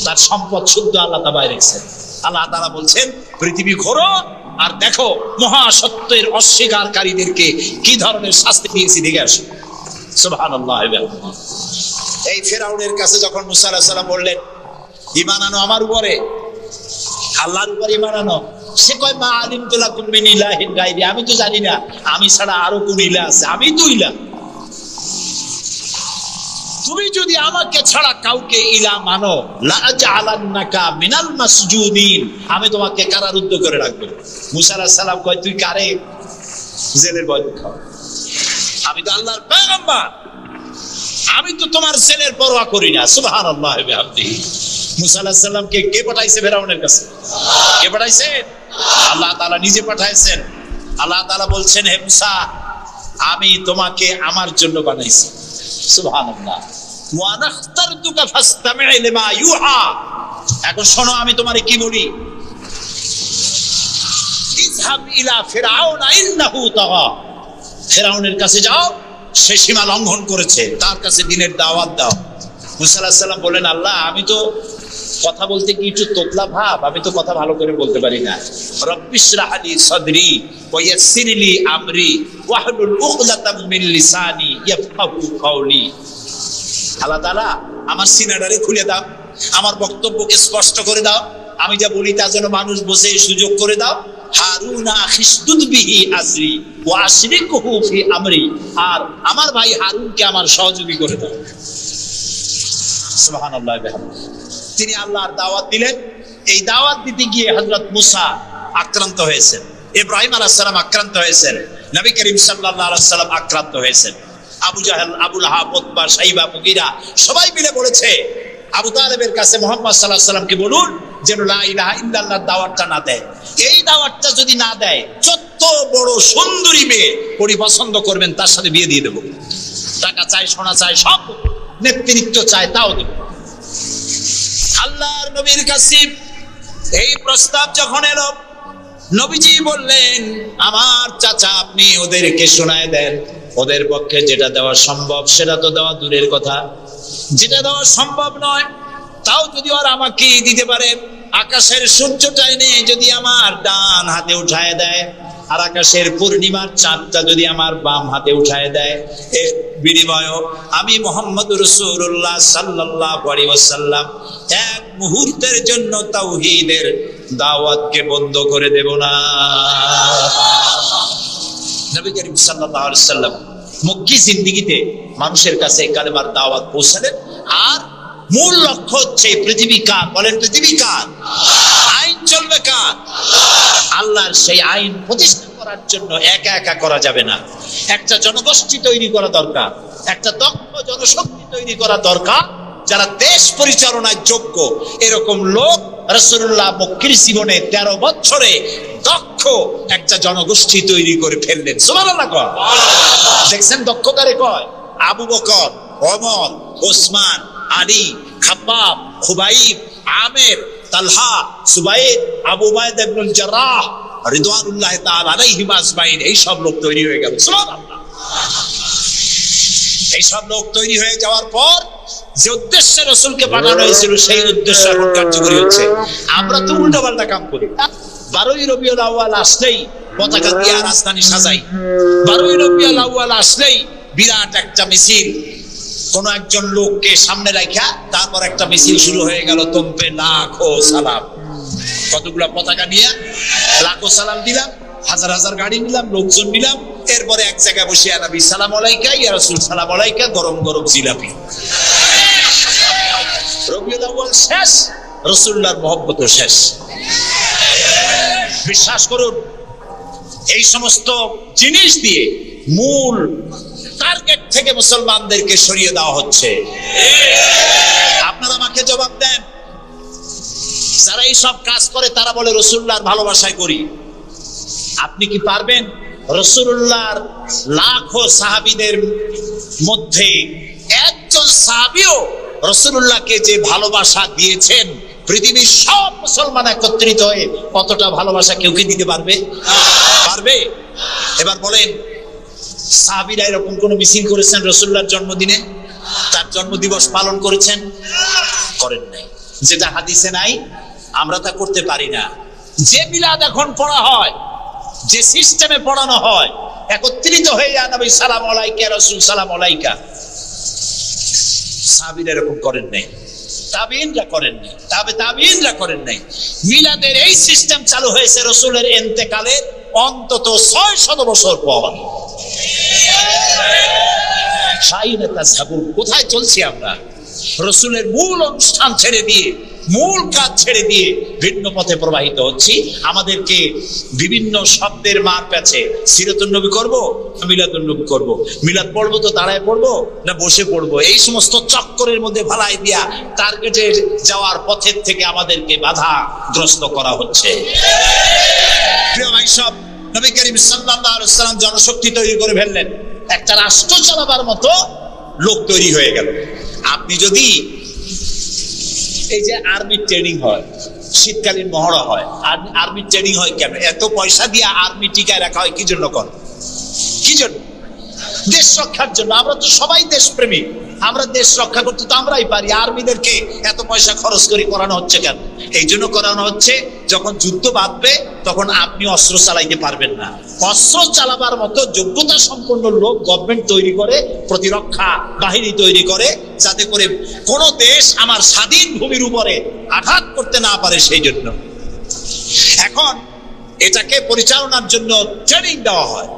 তার সম্পদ শুদ্ধ আল্লাহ তাআলা রেখেছেন। আল্লাহ তাআলা বলছেন পৃথিবী ঘোরো আর দেখো মহাসত্যের অস্বীকারীদেরকে কি ধরনের শাস্তি দিয়েছি, দেখে আসো। সুবহানাল্লাহ। এই ফেরাউনের কাছে যখন মুসা আলাইহিস সালাম বললেন ঈমান আনো আমার উপরে, আল্লাহর উপরে ঈমান আনো, সে কয় মা আলিমতু লাকুম মিন ইলাহিন গায়রি, আমি তো জানি না আমি ছাড়া আরো কোন ইলাহ আছে, আমি তো ইলাহ। তুমি যদি আমাকে ছাড়া কাউকে ইলাহ মানো, লাআজআলান্নাকা মিনাল মাসজুদিন, আমি তোমাকে কারারুদ্ধ করে রাখবো। মুসা আলাইহিস সালাম কয় তুই কারে জেলের ভয় দেখাও? আমি তো আল্লাহর পয়গম্বর, আমি তো তোমার জেলের পরোয়া করি না। সুবহানাল্লাহ ওয়া বিহামদিহি। মুসা আলাইহিস সালামকে কে পাঠাইছে ফেরাউনের কাছে? কে পাঠাইছে? আল্লাহ তাআলা নিজে পাঠাইছেন। আল্লাহ তাআলা বলছেন হে মুসা, আমি তোমাকে আমার জন্য বানাইছি। সুবহানাল্লাহ। ওয়া নাখতারতুকা ফাসতামি' লিমা ইউহা। এখন শোনো আমি তোমারে কি বলি। ইযহাব ইলা ফিরআউনা ইন্নাহু তাগা, ফিরআউনের কাছে যাও, সে সীমা লঙ্ঘন করেছে, তার কাছে দ্বীনের দাওয়াত দাও। মুসা আলাইহিস সালাম বলেন আল্লাহ আমি তো কথা বলতে কি একটু তোতলা ভাব, আমি তো কথা ভালো করে বলতে পারি না। রব্বিশ রাহলি সদরি ওয়া ইয়াসসির লি আমরি ওয়াহলুল উকদাতাম মিন লিসানি ইয়াফকাহু কাওলি। আল্লাহ তাআলা আমার সিনাটারে খুলে দাও, আমার বক্তব্যকে স্পষ্ট করে দাও, আমি যা বলি তা যেন মানুষ বোঝে সুযোগ করে দাও। হারুনা খিসদুদ বিহি আজরি ওয়া আশরিকুহু ফি আমরি, আর আমার ভাই হারুনকে আমার সহযোগী করে দাও। সুবহানাল্লাহ বিহামদিহি। তিনি আল্লাহর দাওয়াত দিলেন। এই দাওয়াত দিতে গিয়ে হযরত মুসা আক্রান্ত হয়েছেন, ইব্রাহিম আলাইহিস সালাম আক্রান্ত হয়েছেন, নবী করিম সাল্লাল্লাহু আলাইহি সাল্লাম আক্রান্ত হয়েছেন। আবু জাহেল, আবু লাহাব, উতবা, শাইবা, মুগীরা সবাই মিলে বলেছে আবু তালেবের কাছে মুহাম্মদ সাল্লাল্লাহু আলাইহি সাল্লামকে বলুন যেন লা ইলাহা ইল্লাল্লাহর দাওয়াতটা না দেয়। এই দাওয়াতটা যদি না দেয়, যত বড় সুন্দরী মেয়ে উনি পছন্দ করবেন তার সাথে বিয়ে দিয়ে দেবো। টাকা চাই, সোনা চাই, সব নেতৃত্ব চাই, তাও দেব। আল্লাহর নবীর কাছে এই প্রস্তাব যখন এলো, নবীজি বললেন আমার চাচা আপনি ওদেরকে শোনায় দেন, ওদের পক্ষে যেটা দেওয়া সম্ভব সেটা তো দেওয়া দূরের কথা, যেটা দেওয়া সম্ভব নয় তাও যদি ওরা আমাকে দিতে পারে, আকাশের সূর্যটা এনে যদি আমার ডান হাতে উঠায় দেয় আর আকাশের পূর্ণিমার চাঁদটা যদি আমার বাম হাতে উঠায় দেয়, এর বিনিময়ে আমি মুহাম্মদ রাসূলুল্লাহ সাল্লাল্লাহু আলাইহি ওয়াসাল্লাম এক মুহূর্তের জন্য তাওহীদের দাওয়াতকে বন্ধ করে দেব না। নবী করিম সাল্লাল্লাহু আলাইহি ওয়াসাল্লাম মক্কি জিন্দেগিতে মানুষের কাছে কালেমার দাওয়াত পৌঁছালেন। আর মূল লক্ষ্য হচ্ছে পৃথিবী কার, বলেন পৃথিবী কার? আইন চলবে কার? আল্লাহর সেই আইন প্রতিষ্ঠা করার জন্য একা একা করা যাবে না, একটা জনগোষ্ঠী তৈরি করা দরকার, একটা দক্ষ জনশক্তি তৈরি করা দরকার যারা দেশ পরিচালনায় যোগ্য। এরকম লোক রাসূলুল্লাহ মক্কির জীবনে 13 বছরে দক্ষ একটা জনগোষ্ঠী তৈরি করে ফেললেন। সুবহানাল্লাহ। দেখছেন দক্ষতারে কয় আবু বকর, ওমর, ওসমান, আলী, খাব্বাব, খুবাইব, আমের, তালহা, সুবাইদ, আবু উবাইদা ইবনুল জাররাহ রিদওয়ানুল্লাহি তাআলা আলাইহিম আজমাইন, এই সব লোক তৈরি হয়ে গেল। সুবহানাল্লাহ। এই সব লোক তৈরি হয়ে যাওয়ার পর যে উদ্দেশ্যে রাসূলকে পাঠানো হয়েছিল সেই উদ্দেশ্য এখন কার্যকরী হচ্ছে। আমরা তো উল্টাপাল্টা কাম করি। 12ই রবিউল আউয়াল আসলেই পতাকা দিয়ে রাজধানী সাজাই, 12ই রবিউল আউয়াল আসলেই বিরাট একটা মিছিল, কোন একজন লোককে সামনে রাখা তারপর একটা মিছিল শুরু হয়ে গেল। তোমপে লাখো সালাম, কতগুলা পতাকা নিয়ে লাখো সালাম দিলাম, হাজার হাজার গাড়ি নিলাম, লোকজন নিলাম, এরপরে এক জায়গায় বসে নবী সালাম আলাইকা, ইয়া রাসূল সালাম আলাইকা, গরম গরম জিলাপি। রবিউল আউয়াল শেষ, রাসূলুল্লাহর মহব্বত শেষ। বিশ্বাস করুন, এই সমস্ত জিনিস দিয়ে মূল টার্গেট থেকে মুসলমানদেরকে সরিয়ে দেওয়া হচ্ছে। আপনারা আমাকে জবাব দেন, যারা এই সব কাজ করে তারা বলে রাসূলুল্লাহর ভালোবাসায় করি। আপনি কি পারবেন রাসূলুল্লাহর লাখো সাহাবীদের মধ্যে একজন সাহাবীও রাসূলুল্লাহকে যে ভালোবাসা দিয়েছেন, পৃথিবীর সব মুসলমান একত্রিত হয়ে কতটা ভালোবাসা কেউ কি দিতে পারবে? পারবে? এবার বলেন, সাহাবীরা এরকম কোন মিছিল করেছেন রাসূলুল্লাহর জন্মদিনে? তার জন্মদিবস পালন করেছেন? করেন নাই। যেটা হাদিসে নাই আমরা তা করতে পারি না। যে মিলাদ এখন পড়া হয়, যে সিস্টেমে পড়ানো হয়, একত্রিত হয়ে ইয়া নবী সালাম আলাইকা, রাসূল সালাম আলাইকা, সাহাবীরা এরকম করেন নাই, তাবেঈনরা করেন নাই, তাবেঈনরা করেন নাই। মিলাদের এই সিস্টেম চালু হয়েছে রাসূলের ইন্তেকালের অন্তত 600 বছর পর। কোথায় চলছি আমরা? রাসূলের মূল অনুষ্ঠান ছেড়ে দিয়ে, মূল কাজ ছেড়ে দিয়ে ভিন্ন পথে প্রবাহিত হচ্ছি। আমাদেরকে বিভিন্ন শব্দের মার প্যাচে সিরাতুন নবী করবো, মিলাদুন নবী করবো, মিলাদ পড়বো তো দাঁড়ায় পড়বো না বসে পড়বো, এই সমস্ত চক্করের মধ্যে ভালাই দিয়া টার্গেটে যাওয়ার পথের থেকে আমাদেরকে বাধাগ্রস্ত করা হচ্ছে। প্রিয় ভাই সব, নবী করিম সাল্লাল্লাহু আলাইহি ওয়াসাল্লাম জনশক্তি তৈরি করে ফেললেন, একটা রাষ্ট্র চালাবার মতো লোক তৈরি হয়ে গেল। আপনি যদি এই যে আর্মি ট্রেনিং হয়, শীতকালীন মহড়া হয়, আর্মি ট্রেনিং হয় কেন? এত পয়সা দিয়ে আর্মি টিকায় রাখা হয় কি জন্য? কি জন্য? দেশ রক্ষার জন্য। আমরা তো সবাই দেশপ্রেমিক, আমরা দেশ রক্ষা করতে তো আমরাই পারি। আর্মিদেরকে এত পয়সা খরচ করে করানো হচ্ছে কেন? এই জন্য করানো হচ্ছে, যখন যুদ্ধ বাঁধবে তখন আপনি অস্ত্র চালাইতে পারবেন না। অস্ত্র চালাবার মতো যোগ্যতা সম্পন্ন লোক গভর্নমেন্ট তৈরি করে, প্রতিরক্ষা বাহিনী তৈরি করে, যাতে করে কোন দেশ আমার স্বাধীন ভূমির উপরে আঘাত করতে না পারে। সেই জন্য এখন এটাকে পরিচালনার জন্য ট্রেনিং দেওয়া হয়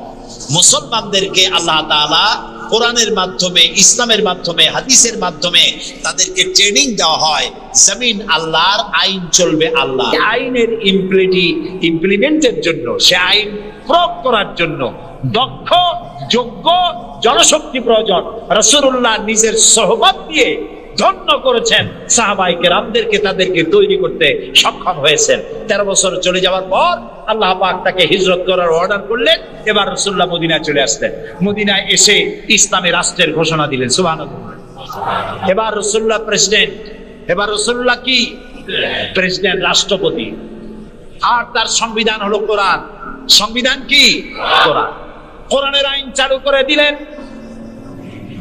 মুসলমানদেরকে। আল্লাহ তাআলা কোরআনের মাধ্যমে, ইসলামের মাধ্যমে, হাদিসের মাধ্যমে তাদেরকে ট্রেনিং দেওয়া হয়। জমিন আল্লাহর, আইন চলবে আল্লাহ। আইনের ইমপ্লিমেন্টের জন্য, সে আইন প্রয়োগ করার জন্য দক্ষ যোগ্য জনশক্তি প্রয়োজন। রাসূলুল্লাহ নিজের সোহবত দিয়ে ধন্য করেছেন সাহাবায়ে কেরামদেরকে, তাদেরকে তৈরি করতে সক্ষম হয়েছেন। 13 বছর চলে যাওয়ার পর আল্লাহ পাক তাকে হিজরত করার অর্ডার করলেন। এবার রাসূলুল্লাহ মদিনায় চলে আসলেন। মদিনায় এসে ইসলামী রাষ্ট্রের ঘোষণা দিলেন। সুবহানাল্লাহ। এবার রাসূলুল্লাহ প্রেসিডেন্ট, এবার রাসূলুল্লাহ কি প্রেসিডেন্ট, রাষ্ট্রপতি। আর তার সংবিধান হলো কোরআন। সংবিধান কি? কোরআন। কোরআনের আইন চালু করে দিলেন।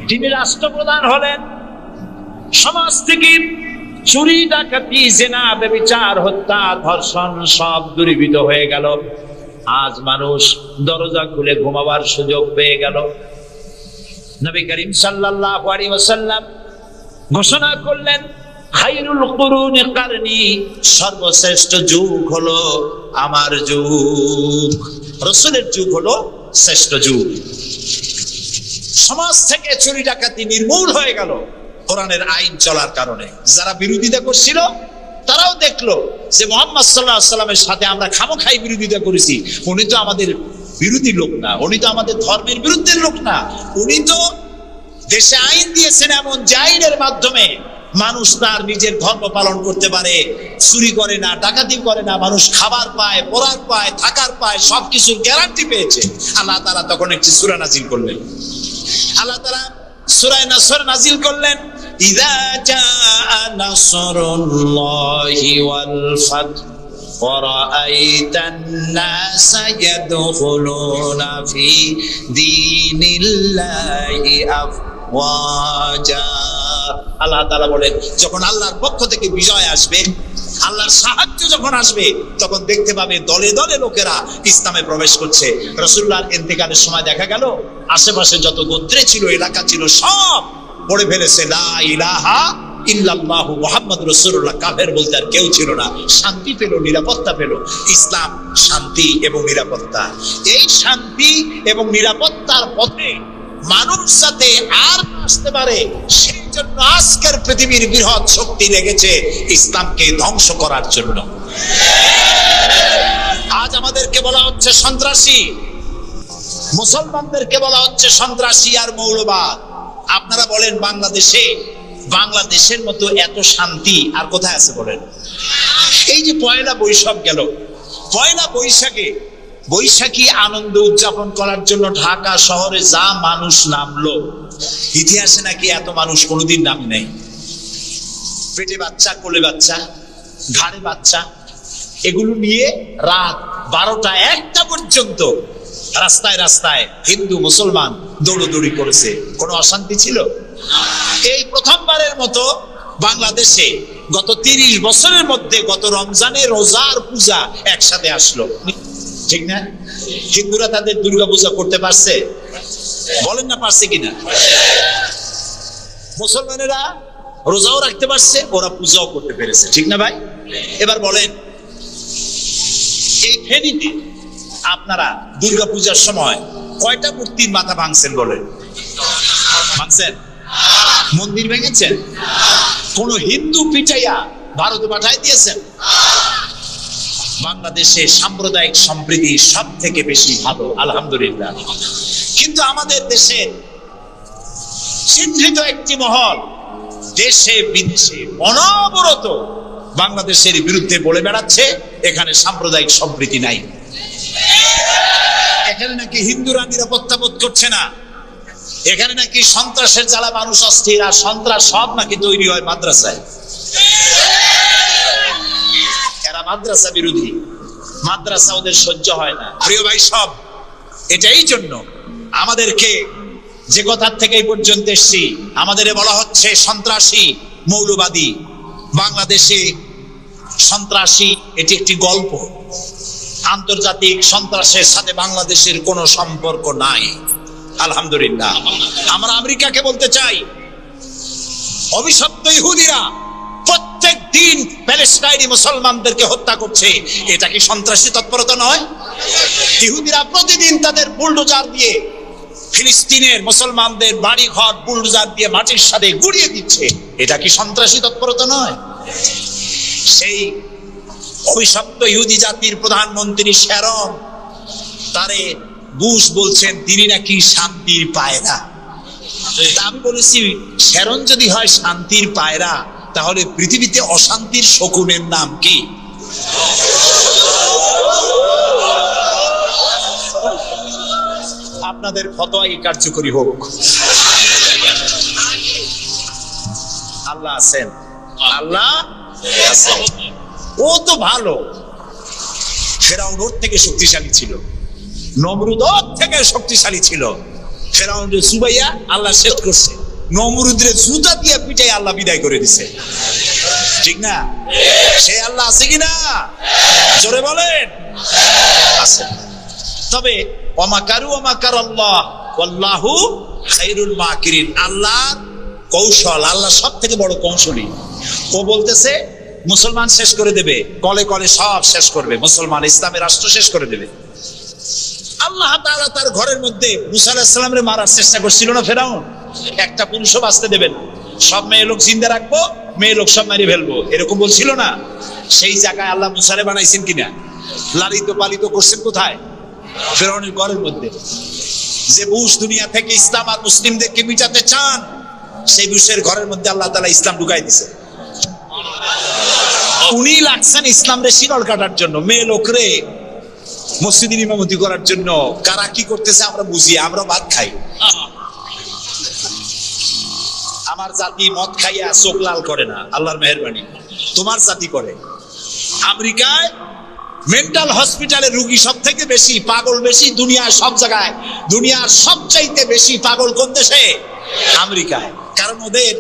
তিনি রাষ্ট্রপ্রধান হলেন। সমাজ থেকে চুরি, ডাকাতি, জিনা, ব্যভিচার, হত্যা, ধর্ষণ সব দূরীভূত হয়ে গেল। আজ মানুষ দরজা খুলে ঘুমাবার সুযোগ পেয়ে গেল। নবী করিম সাল্লাল্লাহু আলাইহি ওয়াসাল্লাম ঘোষণা করলেন, খায়রুল কুরুনি কারনি, সর্বশ্রেষ্ঠ যুগ হলো আমার যুগ। রাসূলের যুগ হলো শ্রেষ্ঠ যুগ। সমাজ থেকে চুরি ডাকাতি নির্মূল হয়ে গেল কোরআনের আইন চলার কারণে। যারা বিরোধিতা করছিল তারাও দেখলো যে মুহাম্মদ সাল্লাল্লাহু আলাইহি ওয়াসাল্লামের সাথে আমরা খামোখাই বিরোধিতা করেছি, উনি তো আমাদের বিরোধী লোক না, উনি তো আমাদের ধর্মের বিরুদ্ধে লোক না, উনি তো দেশে আইন দিয়েছেন এমন যে আইনের মাধ্যমে মানুষ তার নিজের ধর্ম পালন করতে পারে, চুরি করে না, ডাকাতি করে না, মানুষ খাবার পায়, পরার পায়, থাকার পায়, সবকিছুর গ্যারান্টি পেয়েছে। আল্লাহ তাআলা তখন একটি সূরা নাযিল করলেন। আল্লাহ তাআলা সূরা নাসর নাযিল করলেন, ইযা জাআ নাসরুল্লাহি ওয়াল ফাতহ ওয়া রাআইতান নাসা ইয়াদখুলুনা ফি দীনিল্লাহি আফওয়াজা। আল্লাহ তাআলা বলেন, যখন আল্লাহর পক্ষ থেকে বিজয় আসবে, আল্লাহর সাহায্য যখন আসবে, তখন দেখতে পাবে দলে দলে লোকেরা ইসলামে প্রবেশ করছে। রাসূলুল্লাহর ইন্তেকালের সময় দেখা গেল আশেপাশে যত গোত্রে ছিল, এলাকা ছিল, সব পড়ে ফেলেছে লা ইলাহা ইল্লাল্লাহু মুহাম্মাদুর রাসূলুল্লাহ। কাফের বলতে আর কেউ ছিল না। শান্তি পেল, নিরাপত্তা পেল। ইসলাম শান্তি এবং নিরাপত্তা। এই শান্তি এবং নিরাপত্তার পথে মানুষ যাতে আর আসতে পারে, সেই জন্য আজকের পৃথিবীর বৃহৎ শক্তি লেগেছে ইসলামকে ধ্বংস করার জন্য। আজ আমাদেরকে বলা হচ্ছে সন্ত্রাসী, মুসলমানদেরকে বলা হচ্ছে সন্ত্রাসী আর মৌলবাদ। আপনারা বলেন, বাংলাদেশের মতো এত শান্তি আর কোথায় আছে বলেন? এই যে পয়লা বৈশাখ গেল, পয়লা বৈশাখী আনন্দ উদযাপন করার জন্য ঢাকা শহরে যা মানুষ নামলো, ইতিহাসে নাকি এত মানুষ কোনোদিন নামে নাই। পেটে বাচ্চা, কোলে বাচ্চা, ঘাড়ে বাচ্চা, এগুলো নিয়ে রাত 12টা 1টা পর্যন্ত রাস্তায় রাস্তায় হিন্দু মুসলমান দৌড়দৌড়ি করেছে। কোনো অশান্তি ছিল? এই প্রথমবারের মতো বাংলাদেশে গত 30 বছরের মধ্যে গত রমজানে রোজার পূজা একসাথে আসলো, ঠিক না? হিন্দুরা তাদের দুর্গা পূজা করতে পারছে? বলেন না পারছে কিনা? মুসলমানেরা রোজাও রাখতে পারছে, ওরা পূজাও করতে পেরেছে, ঠিক না ভাই? এবার বলেন, এই ফেনীতে আপনারা দুর্গা পূজার সময় কয়টা মূর্তির মাথা ভাঙছেন বলেন? ভাঙছেন? মন্দির ভেঙেছেন? কোন হিন্দু পিটাইয়া ভারতে পাঠাই দিয়েছেন? বাংলাদেশে সাম্প্রদায়িক সম্প্রীতি সব থেকে বেশি ভালো, আলহামদুলিল্লাহ। কিন্তু আমাদের দেশে চিহ্নিত একটি মহল দেশে বিদেশে অনবরত বাংলাদেশের বিরুদ্ধে বলে বেড়াচ্ছে এখানে সাম্প্রদায়িক সম্প্রীতি নাই, এখানে নাকি হিন্দুরা নিরাপত্তা বোধ করছে না, এখানে নাকি সন্ত্রাসের জ্বালা মানুষ অস্থির, আর সন্ত্রাস সব নাকি তৈরি হয় মাদ্রাসায়। এরা মাদ্রাসা বিরোধী, মাদ্রাসা ওদের সহ্য হয় না। প্রিয় ভাই সব, এটাই জন্য আমাদেরকে যে কথার থেকে এই পর্যন্ত এসছি, আমাদের বলা হচ্ছে সন্ত্রাসী, মৌলবাদী। বাংলাদেশে সন্ত্রাসী এটি একটি গল্প। আন্তর্জাতিক সন্ত্রাসের সাথে বাংলাদেশের কোনো সম্পর্ক নাই, আলহামদুলিল্লাহ। আমরা আমেরিকাকে বলতে চাই, অভিশপ্ত ইহুদিরা প্রত্যেক দিন প্যালেস্টাইনি মুসলমানদেরকে হত্যা করছে, এটা কি সন্ত্রাসী তৎপরতা নয়? ইহুদিরা প্রতিদিন তাদের বুলডোজার দিয়ে ফিলিস্তিনের মুসলমানদের বাড়ি ঘর বুলডোজার দিয়ে মাটির সাথে গুড়িয়ে দিচ্ছে, এটা কি সন্ত্রাসী তৎপরতা নয়? সেই অভিশপ্ত ইহুদি জাতির প্রধানমন্ত্রী শ্যারন, তারে বুশ বলছেন তিনি নাকি শান্তির পায়রা। আমি বলেছি, শ্যারন যদি হয় শান্তির পায়রা, তাহলে পৃথিবীতে অশান্তির শকুনের নাম কি? আপনাদের ফতোয়াই কার্যকরী হোক। আল্লাহ আছেন, আল্লাহ আছেন। ও তো ভালো, ফেরাউন ওর থেকে শক্তিশালী ছিল, নমরুদ ওর থেকে শক্তিশালী ছিল। ফেরাউনের সুবাইয়া আল্লাহ শেষ করছে, নমরুদের জুতা দিয়ে পিটাই আল্লাহ বিদায় করে দিছে, ঠিক না? সে আল্লাহ আছে কিনা জোরে বলেন? আছে। তবে ওয়ামাকারু ওয়ামাকার আল্লাহ ওয়াল্লাহু খায়রুল মাকিরিন। আল্লাহর কৌশল, আল্লাহ সব থেকে বড় কৌশলী। ও বলতেছে মুসলমান শেষ করে দেবে, কলে কলে সব শেষ করবে, মুসলমান ইসলামের রাষ্ট্র শেষ করে দেবে। আল্লাহ তাআলা তার ঘরের মধ্যে মুসা আলাইহিস সালামের মারার চেষ্টা করছিল না ফেরাউন? একটা পুরুষও বাঁচতে দেবেন, সব মেয়ে লোক জিন্দা রাখবো, মেয়ে লোক সব মেরে ফেলবো, এরকম বলছিল না? সেই জায়গায় আল্লাহ মুসারে বানাইছেন কিনা? লালিত পালিত করছেন কোথায়? ফেরাউনের ঘরের মধ্যে। যে বুশ দুনিয়া থেকে ইসলাম আর মুসলিমদেরকে মিটাতে চান, সেই বুশের ঘরের মধ্যে আল্লাহ তাআলা ইসলাম ঢুকাই দিছে। উনি লাগছেন ইসলাম রে শিকল কাটার জন্য, মেয়ে লোকরে মসজিদের ইমামতি করার জন্য। কারা কি করতেছে আমরা বুঝি, আমরা ভাত খাই। আমার জাতি মদ খাইয়া চোখ লাল করে না, আল্লাহর মেহেরবানি। তোমার জাতি করে। আমেরিকায় মেন্টাল হসপিটালে রুগী সব থেকে বেশি, পাগল বেশি দুনিয়ার সব জায়গায়। দুনিয়ার সবচাইতে বেশি পাগল কোন দেশে? আমেরিকায়। কারণ ওদের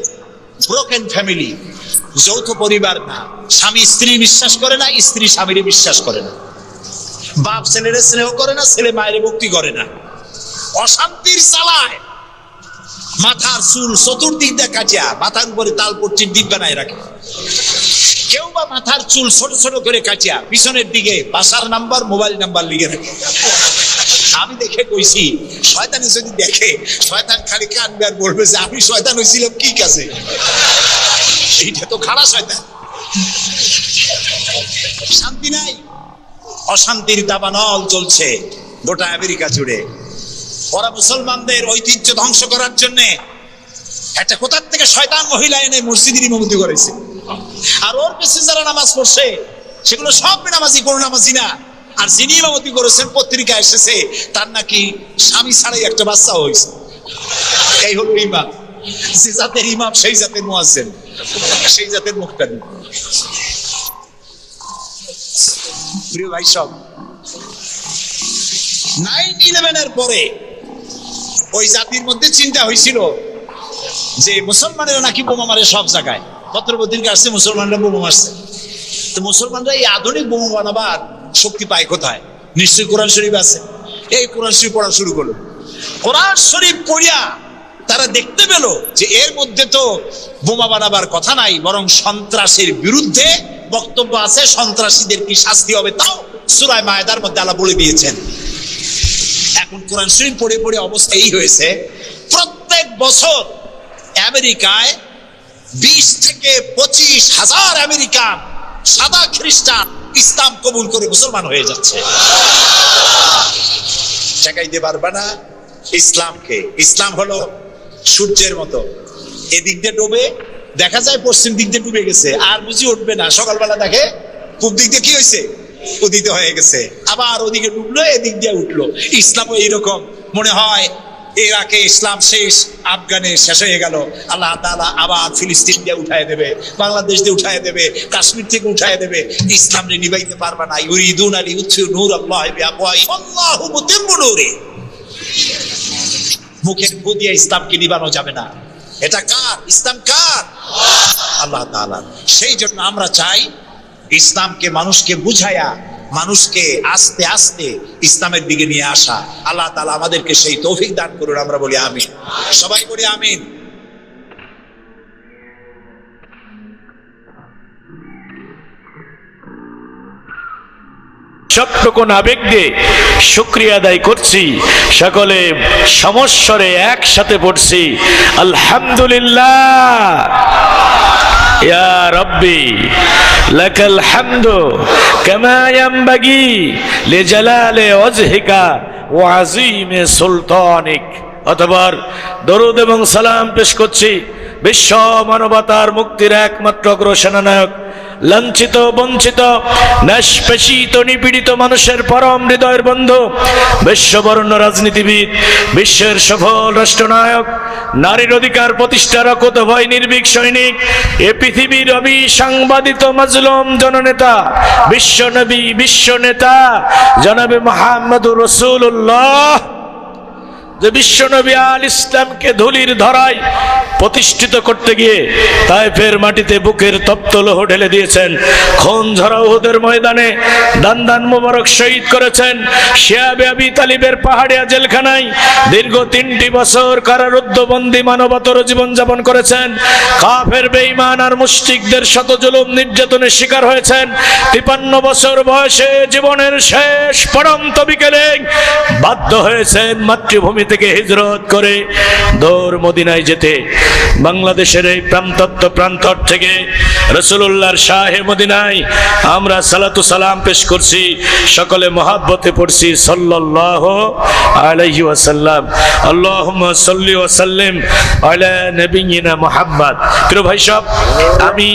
ব্রোকেন ফ্যামিলি, যৌথ পরিবার না। স্বামী স্ত্রী বিশ্বাস করে না, স্ত্রী স্বামীরে বিশ্বাস করে না, বাপ ছেলেরে স্নেহ করে না, ছেলে মায়ের ভক্তি করে না। অশান্তির চালায়, মাথার চুল চতুর্দিক দিয়ে কাটিয়া মাথার উপরে তালপট্টির ডিপ বানায় রাখে। কেউ বা মাথার চুল ছোট ছোট করে কাটিয়া পিছনের দিকে বাসার নাম্বার, মোবাইল নাম্বার লিখে রাখে। আমি দেখে কইছি, শয়তানি যদি দেখে, শয়তান খালি কাঁদবে আর বলবে যে আমি শয়তান হয়েছিলাম কি কাছে। এইটা তো খারাপ শয়তান। শান্তি নাই, অশান্তির দাবানল চলছে গোটা আমেরিকা জুড়ে। ওরা মুসলমানদের ঐতিহ্য ধ্বংস করার জন্য একটা কোথার থেকে শয়তান মহিলা এনে মসজিদের ইমামতি করেছে। আর ওর পেছনে যারা নামাজ পড়ছে সেগুলো সব বেনামাজি, কোনো নামাজি না। আর যিনি ইমামতি করেছেন, পত্রিকা এসেছে তার নাকি স্বামী ছাড়াই একটা বাচ্চা হয়েছে। এই হলো ইমাম। যে জাতের ইমাম সেই জাতের মুয়াজ্জিন, সেই জাতের মুক্তাদি। প্রিয় ভাই সব, 9/11 পরে ওই জাতির মধ্যে চিন্তা হয়েছিল যে মুসলমানেরা নাকি বোমা মারে সব জায়গায়। পত্রপত্রিকা আসছে মুসলমানরা বোমা মারছে। তো মুসলমানরা এই আধুনিক বোমা বানাবার শক্তি পায় কোথায়? নিশ্চয়ই কোরআন শরীফ আছে। এই কোরআন শরীফ পড়া শুরু করলো। কোরআন শরীফ পড়িয়া তারা দেখতে পেল যে এর মধ্যে তো বোমা বানাবার কথা নাই, বরং সন্ত্রাসের বিরুদ্ধে বক্তব্য আছে। সন্ত্রাসীদের কি শাস্তি হবে তাও সূরা মায়েদার মধ্যে আল্লাহ বলে দিয়েছেন। এখন কোরআন শরীফ পড়ে পড়ে অবস্থা এই হয়েছে, প্রত্যেক বছর আমেরিকায় 20 থেকে 25 হাজার আমেরিকান সাদা খ্রিস্টান ইসলাম কবুল করে মুসলমান হয়ে যাচ্ছে। ঠেকাইতে পারবে না ইসলামকে। ইসলাম হলো সূর্যের মতো, এদিক দিয়ে ডুবে, দেখা যায় পশ্চিম দিক দিয়ে ডুবে গেছে, আর বুঝি উঠবে না। সকালবেলা দেখে পূব দিক দিয়ে কি হয়েছে, উদিত হয়ে গেছে, আবার ওদিকে ডুবলো, এদিক দিয়ে উঠলো। ইসলামও এইরকম। মনে হয় ইরাকে ইসলাম শেষ, আফগানে শেষ হয়ে গেল, আল্লাহ তাআলা আবার ফিলিস্তিন দিয়ে উঠায় দেবে, বাংলাদেশ দিয়ে উঠায় দেবে, কাশ্মীর থেকে উঠায় দেবে। ইসলাম রে নিবাইতে পারবে না। ইউরিদুনা লিইউতফিউ নূরাল্লাহি বিআফওয়াহিহিম আল্লাহু মুতিম্মু নূরিহি। মুখের ফু দিয়ে ইসলামকে নিবানো যাবে না। এটা কার? ইসলাম কার? আল্লাহ তাআলা। সেই জন্য আমরা চাই ইসলামকে মানুষকে বুঝায়া, মানুষকে আস্তে আস্তে ইসলামের দিকে নিয়ে আসা। আল্লাহ তাআলা আমাদেরকে সেই তৌফিক দান করুন। আমরা বলি আমিন, সবাই বলি আমিন। সবটুকু আবেগ দিয়ে শুকরিয়া আদায় করছি, সকলে সমস্বরে একসাথে পড়ছি আলহামদুলিল্লাহ। ইয়া রব্বি লাকাল হামদু কামা ইয়ানবাগি লিজালালি ওয়াজহিকা ওয়া আযীমি সুলতানিক। অতঃপর দরুদ এবং সালাম পেশ করছি বিশ্ব মানবতার মুক্তির একমাত্র অগ্রসেনানায়ক, লাঞ্ছিত, বঞ্চিত, নিষ্পেষিত, নিপীড়িত মানুষের পরম হৃদয়ের বন্ধু, বিশ্ববরণ্য রাজনীতিবিদ, বিশ্বের সফল রাষ্ট্রনায়ক, নারীর অধিকার প্রতিষ্ঠার অকুতভয় নির্ভীক সৈনিক, এ পৃথিবীর অবিসংবাদিত মাজলুম জননেতা, বিশ্ব নবী, বিশ্ব নেতা জনাবে মুহাম্মদুর রাসূলুল্লাহ, যে বিশ্বনবী আল ইসলামকে ধুলির ধরায় প্রতিষ্ঠিত করতে গিয়ে তায়েফের মাটিতে বুকের তপ্ত লৌহ ঢেলে দিয়েছেন, খুন ঝরা উহুদের ময়দানে দান দান মোবারক শহীদ করেছেন, শিয়াবে আবি তালিবের পাহাড়িয়া জেলখানায় দীর্ঘ 3টি বছর কারারুদ্ধ বন্দী মানবতর জীবনযাপন করেছেন, কাফের বেঈমান আর মুশরিকদের শত জুলুম নির্যাতনের শিকার হয়েছেন, 53 বছর বয়সে জীবনের শেষ পড়ন্ত বিকেলে বাধ্য হয়েছেন মাতৃভূমি থেকে হিজরত করে দৌড় মদিনায় যেতে। বাংলাদেশের এই প্রান্তর থেকে রাসূলুল্লাহর শাহে মদিনায় আমরা সালাতু সালাম পেশ করছি, সকলে মহাব্বতে পড়ছি সাল্লাল্লাহু আলাইহি ওয়াসাল্লাম। আল্লাহুম্মা সাল্লি ওয়া সাল্লিম আলা নবিয়িনা মুহাম্মদ। প্রিয় ভাই সব, আমি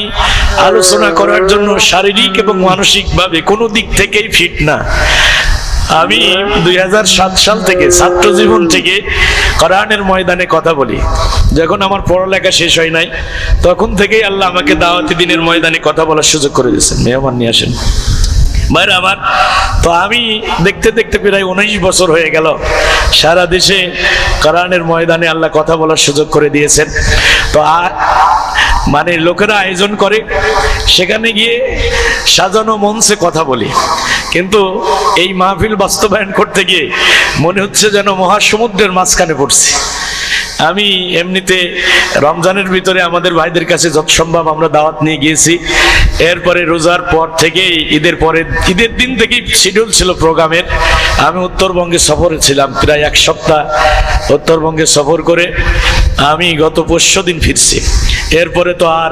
আলোচনা করার জন্য শারীরিক এবং মানসিকভাবে কোনো দিক থেকেই ফিট না। আমি 2007 সাল থেকে ছাত্র জীবন থেকে কোরআনের ময়দানে কথা বলি। যখন আমার পড়ালেখা শেষ হয় নাই তখন থেকেই আল্লাহ আমাকে দাওয়াতি দিনের ময়দানে কথা বলার সুযোগ করে দিয়েছেন। মেহমান নিয়ে আসেন ভাইরা আমার। তো আমি দেখতে দেখতে প্রায় 19 বছর হয়ে গেল সারা দেশে কোরআনের ময়দানে আল্লাহ কথা বলার সুযোগ করে দিয়েছেন। তো মানে লোকেরা আয়োজন করে, সেখানে গিয়ে সাজানো মঞ্চে কথা বলি, কিন্তু এই মাহফিল বাস্তবায়ন করতে গিয়ে মনে হচ্ছে যেন মহাসমুদ্রের মাঝখানে পড়ছি। আমি এমনিতে রমজানের ভিতরে আমাদের ভাইদের কাছে যত সম্ভব আমরা দাওয়াত নিয়ে গিয়েছি। এরপরে রোজার পর থেকেই ঈদের দিন থেকেই শিডিউল ছিল প্রোগ্রামের। আমি উত্তরবঙ্গে সফরে ছিলাম, প্রায় 1 সপ্তাহ উত্তরবঙ্গে সফর করে আমি গত পরশু দিন ফিরছি। এরপরে তো আর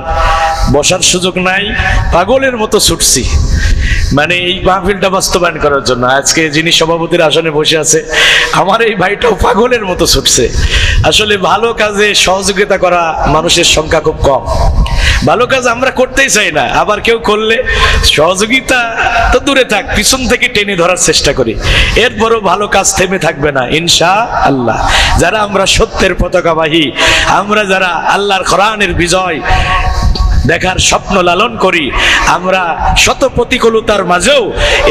বসার সুযোগ নাই, পাগলের মতো ছুটছি মানে এই মাহফিলটা বাস্তবায়ন করার জন্য। আজকে যিনি সভাপতির আসনে বসে আছে আমার এই ভাইটাও পাগলের মতো ছুটছে। আসলে ভালো কাজে সহযোগিতা করা মানুষের সংখ্যা খুব কম। ভালো কাজ আমরা করতেই চাই না, আবার কেউ করলে সহযোগিতা তো দূরে থাক, পিছন থেকে টেনে ধরার চেষ্টা করি। এরপরও ভালো কাজ থেমে থাকবে না ইনশাআল্লাহ। যারা আমরা সত্যের পতাকাবাহী, আমরা যারা আল্লাহর কোরআনের বিজয় দেখার স্বপ্ন লালন করি, আমরা শত প্রতিকূলতার মাঝেও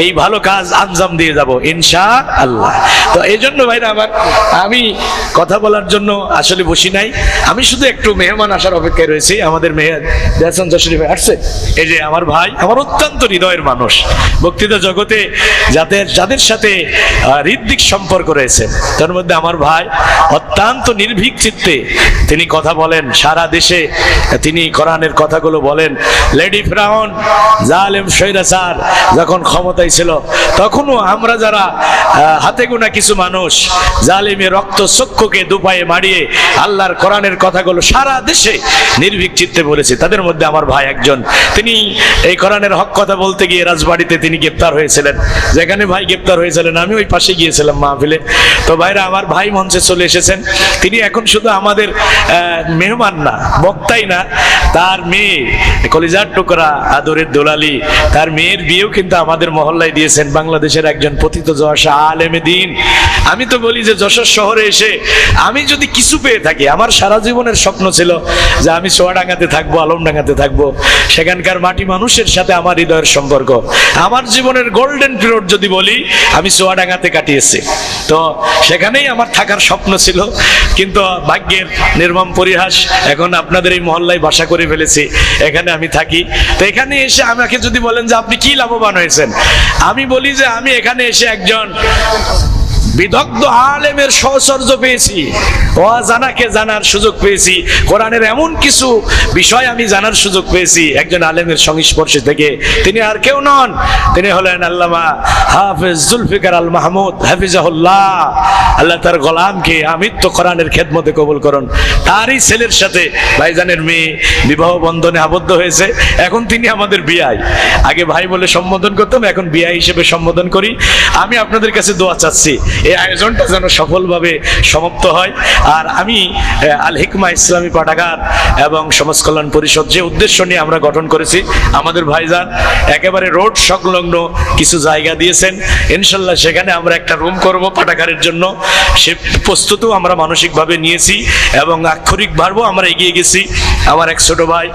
এই ভালো কাজ আঞ্জাম দিয়ে যাব ইনশাআল্লাহ। তো এই জন্য ভাইরা আমার, আমি কথা বলার জন্য আসলে বসি নাই, আমি শুধু একটু মেহমান আসার অপেক্ষায় রয়েছি। আমাদের মেহের দেহসান যশোরী ভাই আসছে, এই যে আমার ভাই, আমার অত্যন্ত হৃদয়ের মানুষ, বক্তৃতা জগতে যাদের সাথে হৃদ্দিক সম্পর্ক রয়েছে তার মধ্যে আমার ভাই অত্যন্ত নির্ভীক চিত্তে তিনি কথা বলেন, সারা দেশে তিনি কোরআনের কথা বলেন। লেডি ফিরাউন জালেম স্বৈরাচার যখন ক্ষমতায় ছিল তখনও আমরা যারা হাতে গোনা কিছু মানুষ জালিমের রক্ত চক্ষুকে দুপায়ে মারিয়ে আল্লাহর কোরআনের কথাগুলো সারা দেশে নির্ভীক চিত্তে বলেছি। তাদের মধ্যে আমার ভাই একজন, তিনি এই কোরআনের হক কথা বলতে গিয়ে রাজবাড়িতে তিনি গ্রেপ্তার হয়েছিলেন। যেখানে ভাই গ্রেপ্তার হয়েছিলেন আমি ওই পাশে গিয়েছিলাম মাহফিলে। তো ভাইরা আমার, ভাই মঞ্চে চলে এসেছেন। তিনি এখন শুধু আমাদের মেহমান না, বক্তাই না, তার মেয়ে মেয়ে কলিজার টুকরা আদরের দোলালি, তার মেয়ের বিয়েও কিন্তু আমাদের মহল্লায় দিয়েছেন বাংলাদেশের একজন পতিত যশা আলেমে দিন। আমি তো বলি যে যশোর শহরে এসে আমি যদি কিছু পেয়ে থাকি, আমার সারা জীবনের স্বপ্ন ছিল যে আমি চুয়াডাঙ্গাতে থাকবো, আলমডাঙ্গাতে থাকবো, সেখানকার মাটি মানুষের সাথে আমার হৃদয়ের সম্পর্ক। আমার জীবনের গোল্ডেন পিরিয়ড যদি বলি, আমি চুয়াডাঙ্গাতে কাটিয়েছি। তো সেখানেই আমার থাকার স্বপ্ন ছিল, কিন্তু ভাগ্যের নির্মম পরিহাস, এখন আপনাদের এই মহল্লায় বাসা করে ফেলেছি, এখানে আমি থাকি। তো এখানে এসে আমাকে যদি বলেন যে আপনি কি লাভবান হয়েছেন, আমি বলি যে আমি এখানে এসে একজন বিদগ্ধ আলেমের সহচর্য পেয়েছি, অজানাকে জানার সুযোগ পেয়েছি, কোরআনের এমন কিছু বিষয় আমি জানার সুযোগ পেয়েছি একজন আলেমের সংস্পর্শে থেকে। তিনি আর কেউ নন, তিনি হলেন আল্লামা হাফেজ জুলফিকার আল মাহমুদ হাফিজাহুল্লাহ। আল্লাহ তার গোলামকে আমৃত্যু কোরআনের খেদমতে কবুল করুন। তারই ছেলের সাথে ভাইজানের মেয়ে বিবাহ বন্ধনে আবদ্ধ হয়েছে। এখন তিনি আমাদের বিআই, আগে ভাই বলে সম্বোধন করতাম, এখন বিআই হিসেবে সম্বোধন করি। আমি আপনাদের কাছে দোয়া চাচ্ছি এই আয়োজনটা যেন সফলভাবে সমাপ্ত হয়। আর আমি আল হিকমা ইসলামী পাঠাগার এবং সমাজ কল্যাণ পরিষদ যে উদ্দেশ্য নিয়ে আমরা গঠন করেছি, আমাদের ভাইজান একেবারে রোড সংলগ্ন কিছু জায়গা দিয়েছেন, ইনশাল্লাহ সেখানে আমরা একটা রুম করব পাঠাগারের জন্য। সে প্রস্তুতও আমরা মানসিকভাবে নিয়েছি এবং আক্ষরিকভাবেও আমরা এগিয়ে গেছি। আমার এক ছোট ভাই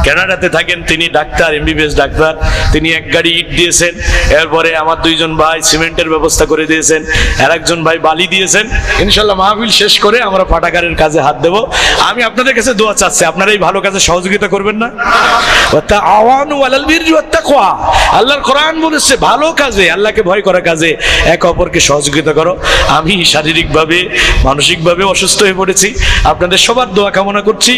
কানাডাতে থাকেন, তিনি ডাক্তার, এমবিবিএস ডাক্তার, তিনি এক গাড়ি ইট দিয়েছেন। এরপরে আমার দুইজন ভাই সিমেন্টের ব্যবস্থা করে দিয়েছেন, আর একজন ভাই বালি দিয়েছেন। ইনশাল্লাহ মাহফিল শেষ করে আমরা পাঠাগারের কাজে হাত দেব। আমি আপনাদের কাছে দোয়া চাচ্ছি, আপনারা এই ভালো কাজে সহযোগিতা করবেন না? আল্লাহর কোরআন বলেছে ভালো কাজে, আল্লাহকে ভয় করা কাজে একে অপরকে সহযোগিতা করো। আমি শারীরিকভাবে মানসিকভাবে অসুস্থ হয়ে পড়েছি, আপনাদের সবার দোয়া কামনা করছি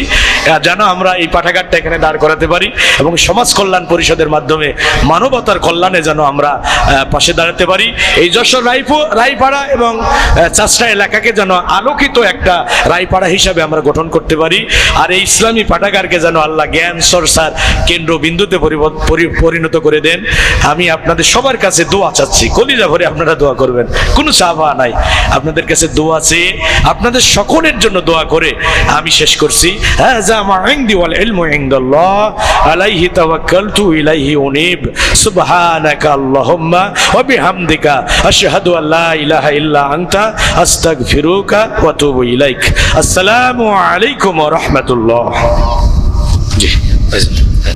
যেন আমরা এই পাঠাগারটা এখানে দাঁড় করাতে পারি এবং সমাজ কল্যাণ পরিষদের মাধ্যমে মানবতার কল্যাণে যেন আমরা পাশে দাঁড়াতে পারি। এই যশোর রায়পাড়া এবং চাষড়া এলাকাকে যেন আলোকিত একটা রায়পাড়া হিসাবে আমরা গঠন করতে পারি। আর এই ইসলামী পাঠাগারকে যেন আল্লাহ জ্ঞান চর্চার কেন্দ্রবিন্দুতে পরিণত করে দেন। আমি আপনাদের সবার কাছে দোয়া চাচ্ছি, কলিজা ভরে আপনারা দোয়া করবেন, কোনো চাওয়া নাই, আপনাদের কাছে দোয়া চেয়ে আপনাদের সকলের জন্য দোয়া করে আমি শেষ করছি। হাযা মা ইনদি ওয়াল ইলমু ইনদাল্লাহ আলাইহি তাওয়াক্কালতু ইলাইহি উনীব সুবহানাকা আল্লাহুম্মা ওয়া বিহামদিকা আশহাদু আল্লা ইলাহা ইল্লা আনতা আস্তাগফিরুকা ওয়া আতুবু ইলাইক। আসসালামু আলাইকুম ওয়া রাহমাতুল্লাহ। জি।